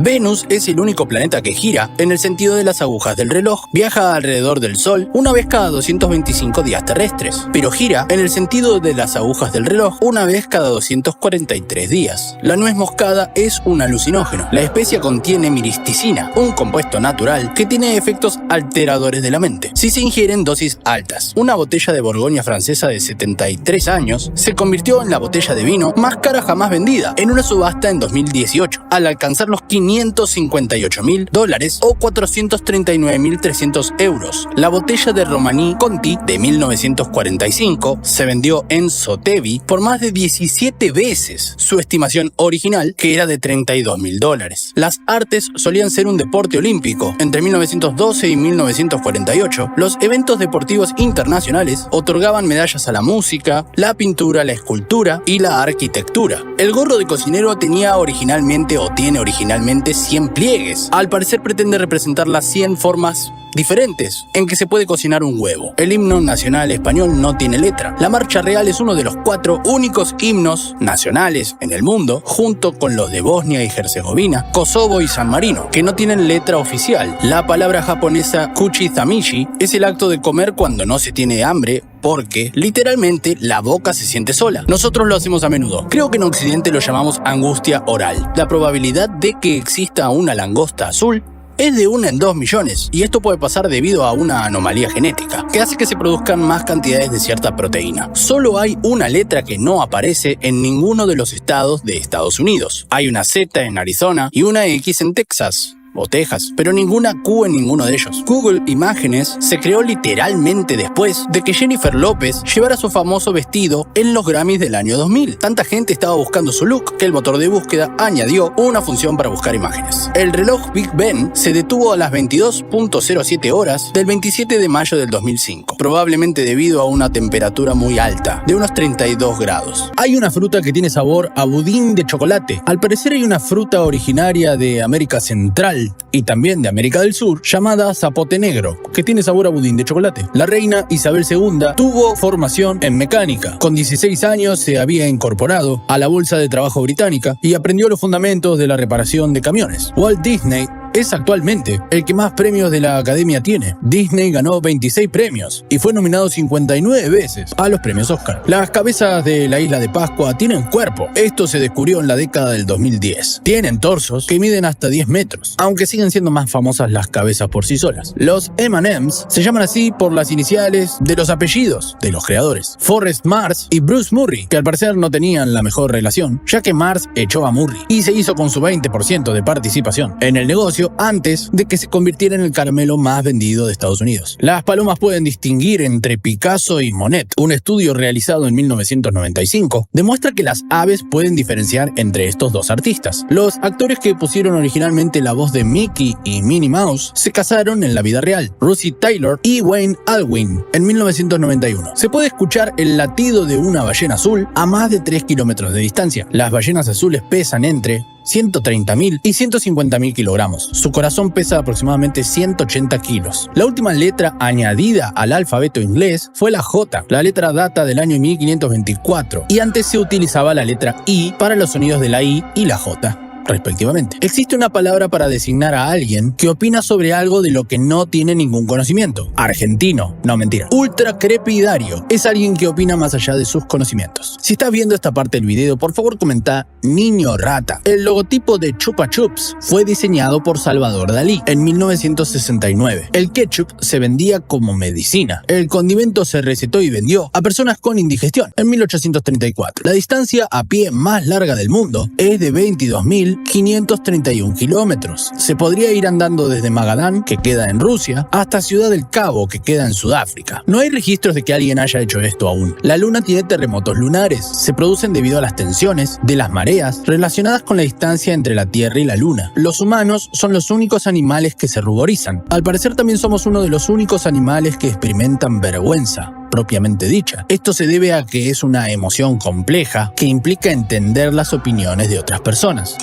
Venus es el único planeta que gira en el sentido de las agujas del reloj. Viaja alrededor del Sol una vez cada 225 días terrestres, pero gira en el sentido de las agujas del reloj una vez cada 243 días. La nuez moscada es un alucinógeno. La especia contiene miristicina, un compuesto natural que tiene efectos alteradores de la mente si se ingieren dosis altas. Una botella de Borgoña francesa de 73 años se convirtió en la botella de vino más cara jamás vendida en una subasta en 2018, al alcanzar los $558.000 o 439.300 euros. La botella de Romanì Conti de 1945 se vendió en Sotheby's por más de 17 veces su estimación original, que era de $32.000. Las artes solían ser un deporte olímpico. Entre 1912 y 1948, los eventos deportivos internacionales otorgaban medallas a la música, la pintura, la escultura y la arquitectura. El gorro de cocinero tenía originalmente o tiene originalmente 100 pliegues. Al parecer pretende representar las 100 formas diferentes en que se puede cocinar un huevo. El himno nacional español no tiene letra. La marcha real es uno de los 4 únicos himnos nacionales en el mundo, junto con los de Bosnia y Herzegovina, Kosovo y San Marino, que no tienen letra oficial. La palabra japonesa kuchi zamishi es el acto de comer cuando no se tiene hambre, porque literalmente la boca se siente sola. Nosotros lo hacemos a menudo. Creo que en Occidente lo llamamos angustia oral. La probabilidad de que exista una langosta azul es de 1 en 2 millones, y esto puede pasar debido a una anomalía genética, que hace que se produzcan más cantidades de cierta proteína. Solo hay una letra que no aparece en ninguno de los estados de Estados Unidos. Hay una Z en Arizona y una X en Texas o Texas, pero ninguna Q en ninguno de ellos. Google Imágenes se creó literalmente después de que Jennifer López llevara su famoso vestido en los Grammys del año 2000. Tanta gente estaba buscando su look que el motor de búsqueda añadió una función para buscar imágenes. El reloj Big Ben se detuvo a las 22:07 horas del 27 de mayo del 2005, probablemente debido a una temperatura muy alta, de unos 32 grados. Hay una fruta que tiene sabor a budín de chocolate. Al parecer hay una fruta originaria de América Central y también de América del Sur, llamada zapote negro, que tiene sabor a budín de chocolate. La reina Isabel II tuvo formación en mecánica. Con 16 años se había incorporado a la Bolsa de Trabajo británica y aprendió los fundamentos de la reparación de camiones. Walt Disney es actualmente el que más premios de la Academia tiene. Disney ganó 26 premios y fue nominado 59 veces a los premios Oscar. Las cabezas de la isla de Pascua tienen cuerpo. Esto se descubrió en la década del 2010. Tienen torsos que miden hasta 10 metros, aunque siguen siendo más famosas las cabezas por sí solas. Los M&M's se llaman así por las iniciales de los apellidos de los creadores, Forrest Mars y Bruce Murray, que al parecer no tenían la mejor relación, ya que Mars echó a Murray y se hizo con su 20% de participación en el negocio antes de que se convirtiera en el caramelo más vendido de Estados Unidos. Las palomas pueden distinguir entre Picasso y Monet. Un estudio realizado en 1995 demuestra que las aves pueden diferenciar entre estos dos artistas. Los actores que pusieron originalmente la voz de Mickey y Minnie Mouse se casaron en la vida real, Russi Taylor y Wayne Alwyn, en 1991. Se puede escuchar el latido de una ballena azul a más de 3 kilómetros de distancia. Las ballenas azules pesan entre 130.000 y 150.000 kilogramos. Su corazón pesa aproximadamente 180 kilos. La última letra añadida al alfabeto inglés fue la J. La letra data del año 1524 y antes se utilizaba la letra I para los sonidos de la I y la J. respectivamente. Existe una palabra para designar a alguien que opina sobre algo de lo que no tiene ningún conocimiento. Argentino. No, mentira. Ultracrepidario. Es alguien que opina más allá de sus conocimientos. Si estás viendo esta parte del video, por favor comenta niño rata. El logotipo de Chupa Chups fue diseñado por Salvador Dalí en 1969. El ketchup se vendía como medicina. El condimento se recetó y vendió a personas con indigestión en 1834. La distancia a pie más larga del mundo es de 22.531 kilómetros. Se podría ir andando desde Magadán, que queda en Rusia, hasta Ciudad del Cabo, que queda en Sudáfrica. No hay registros de que alguien haya hecho esto aún. La Luna tiene terremotos lunares. Se producen debido a las tensiones de las mareas relacionadas con la distancia entre la Tierra y la Luna. Los humanos son los únicos animales que se ruborizan. Al parecer también somos uno de los únicos animales que experimentan vergüenza propiamente dicha. Esto se debe a que es una emoción compleja que implica entender las opiniones de otras personas.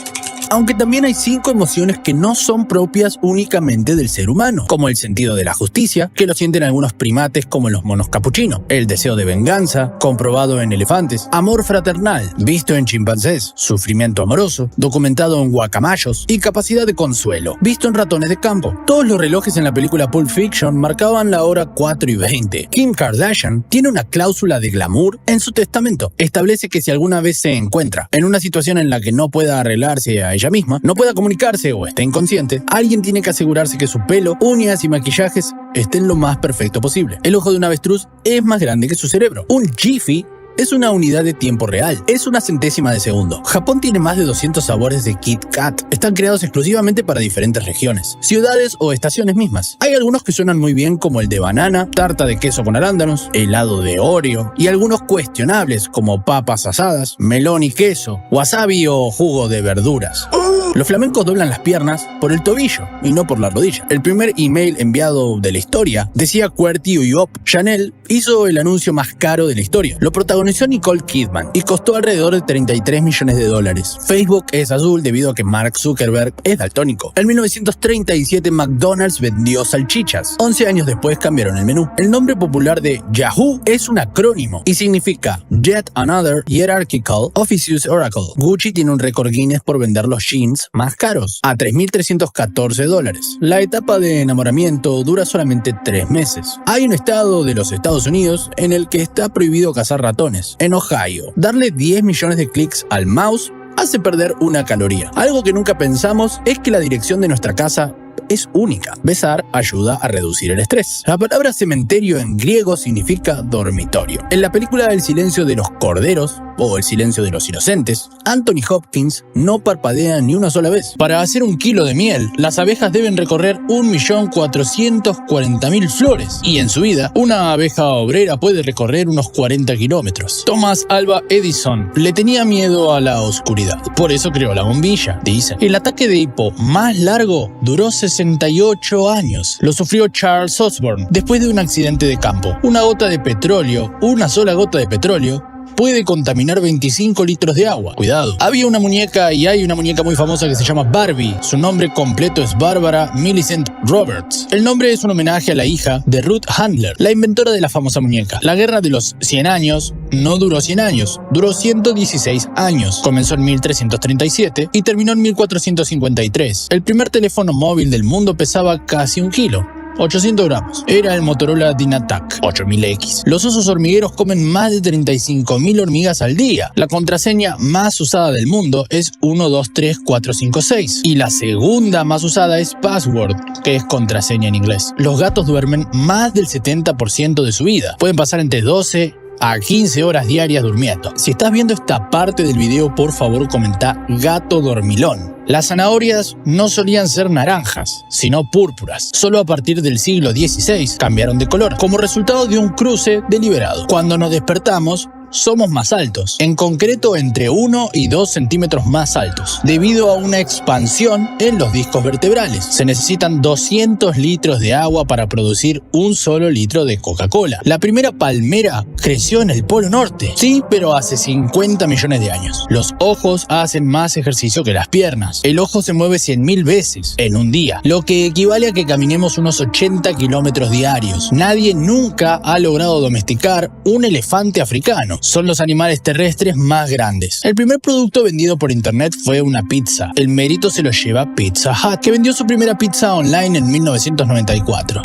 Aunque también hay 5 emociones que no son propias únicamente del ser humano, como el sentido de la justicia, que lo sienten algunos primates como los monos capuchino, el deseo de venganza, comprobado en elefantes, amor fraternal, visto en chimpancés, sufrimiento amoroso, documentado en guacamayos y capacidad de consuelo, visto en ratones de campo. Todos los relojes en la película Pulp Fiction marcaban la hora 4:20. Kim Kardashian tiene una cláusula de glamour en su testamento. Establece que si alguna vez se encuentra en una situación en la que no pueda arreglarse a ella misma, no pueda comunicarse o esté inconsciente, alguien tiene que asegurarse que su pelo, uñas y maquillajes estén lo más perfecto posible. El ojo de un avestruz es más grande que su cerebro. Un Jiffy es una unidad de tiempo real, es una centésima de segundo. Japón tiene más de 200 sabores de Kit Kat. Están creados exclusivamente para diferentes regiones, ciudades o estaciones mismas. Hay algunos que suenan muy bien como el de banana, tarta de queso con arándanos, helado de Oreo, y algunos cuestionables como papas asadas, melón y queso, wasabi o jugo de verduras. Los flamencos doblan las piernas por el tobillo y no por la rodilla. El primer email enviado de la historia decía QWERTY UYOP. Chanel hizo el anuncio más caro de la historia. Lo protagonizó Nicole Kidman y costó alrededor de $33 millones. Facebook es azul debido a que Mark Zuckerberg es daltónico. En 1937 McDonald's vendió salchichas. 11 años después cambiaron el menú. El nombre popular de Yahoo es un acrónimo y significa Yet Another Hierarchical Officious Oracle. Gucci tiene un récord Guinness por vender los jeans más caros, a $3.314. La etapa de enamoramiento dura solamente 3 meses. Hay un estado de los Estados Unidos en el que está prohibido cazar ratones. En Ohio, darle 10 millones de clics al mouse hace perder una caloría. Algo que nunca pensamos es que la dirección de nuestra casa es única. Besar ayuda a reducir el estrés. La palabra cementerio en griego significa dormitorio. En la película El silencio de los corderos o El silencio de los inocentes, Anthony Hopkins no parpadea ni una sola vez. Para hacer 1 kilo de miel, las abejas deben recorrer 1.440.000 flores y en su vida, una abeja obrera puede recorrer unos 40 kilómetros. Thomas Alva Edison le tenía miedo a la oscuridad, por eso creó la bombilla, dicen. El ataque de hipo más largo duró 68 años. Lo sufrió Charles Osborne después de un accidente de campo. Una sola gota de petróleo, puede contaminar 25 litros de agua. Cuidado. Había una muñeca y hay una muñeca muy famosa que se llama Barbie. Su nombre completo es Barbara Millicent Roberts. El nombre es un homenaje a la hija de Ruth Handler, la inventora de la famosa muñeca. La guerra de los 100 años no duró 100 años, duró 116 años. Comenzó en 1337 y terminó en 1453. El primer teléfono móvil del mundo pesaba casi 1 kilo. 800 gramos. Era el Motorola Dynatac 8000X. Los osos hormigueros comen más de 35.000 hormigas al día. La contraseña más usada del mundo es 123456 y la segunda más usada es password, que es contraseña en inglés. Los gatos duermen más del 70% de su vida. Pueden pasar entre 12 a 15 horas diarias durmiendo. Si estás viendo esta parte del video, por favor comenta gato dormilón. Las zanahorias no solían ser naranjas, sino púrpuras. Solo a partir del siglo XVI cambiaron de color, como resultado de un cruce deliberado. Cuando nos despertamos, somos más altos, en concreto entre 1 y 2 centímetros más altos, debido a una expansión en los discos vertebrales. Se necesitan 200 litros de agua para producir 1 solo litro de Coca-Cola. La primera palmera creció en el Polo Norte, sí, pero hace 50 millones de años. Los ojos hacen más ejercicio que las piernas. El ojo se mueve 100.000 veces en un día, lo que equivale a que caminemos unos 80 kilómetros diarios. Nadie nunca ha logrado domesticar un elefante africano. humano. Son los animales terrestres más grandes. El primer producto vendido por internet fue una pizza. El mérito se lo lleva Pizza Hut, que vendió su primera pizza online en 1994.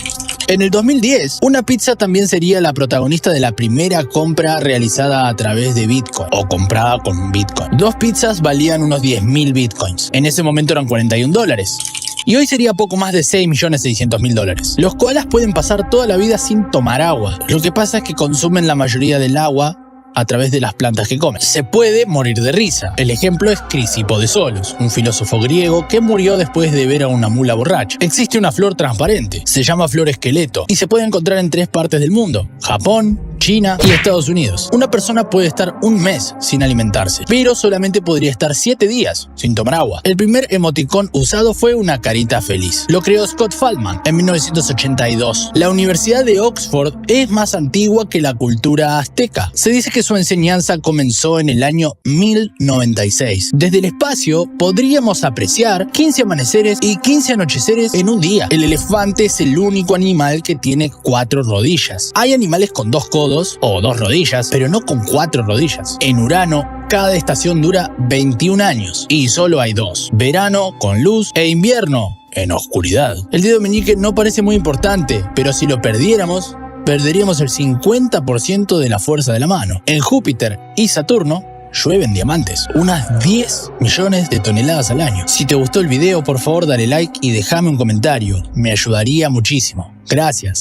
En el 2010, una pizza también sería la protagonista de la primera compra realizada a través de Bitcoin, o comprada con Bitcoin. 2 pizzas valían unos 10.000 Bitcoins. En ese momento eran $41. Y hoy sería poco más de $6.600.000. Los koalas pueden pasar toda la vida sin tomar agua. Lo que pasa es que consumen la mayoría del agua a través de las plantas que comen. Se puede morir de risa. El ejemplo es Crisipo de Solos, un filósofo griego que murió después de ver a una mula borracha. Existe una flor transparente, se llama flor esqueleto, y se puede encontrar en 3 partes del mundo: Japón, China y Estados Unidos. Una persona puede estar un mes sin alimentarse, pero solamente podría estar 7 días sin tomar agua. El primer emoticón usado fue una carita feliz. Lo creó Scott Feldman en 1982. La Universidad de Oxford es más antigua que la cultura azteca. Se dice que su enseñanza comenzó en el año 1096. Desde el espacio podríamos apreciar 15 amaneceres y 15 anocheceres en un día. El elefante es el único animal que tiene 4 rodillas. Hay animales con 2 codos o 2 rodillas, pero no con 4 rodillas. En Urano, cada estación dura 21 años y solo hay 2: verano con luz e invierno en oscuridad. El dedo meñique no parece muy importante, pero si lo perdiéramos, perderíamos el 50% de la fuerza de la mano. En Júpiter y Saturno llueven diamantes, unas 10 millones de toneladas al año. Si te gustó el video, por favor dale like y déjame un comentario, me ayudaría muchísimo. Gracias.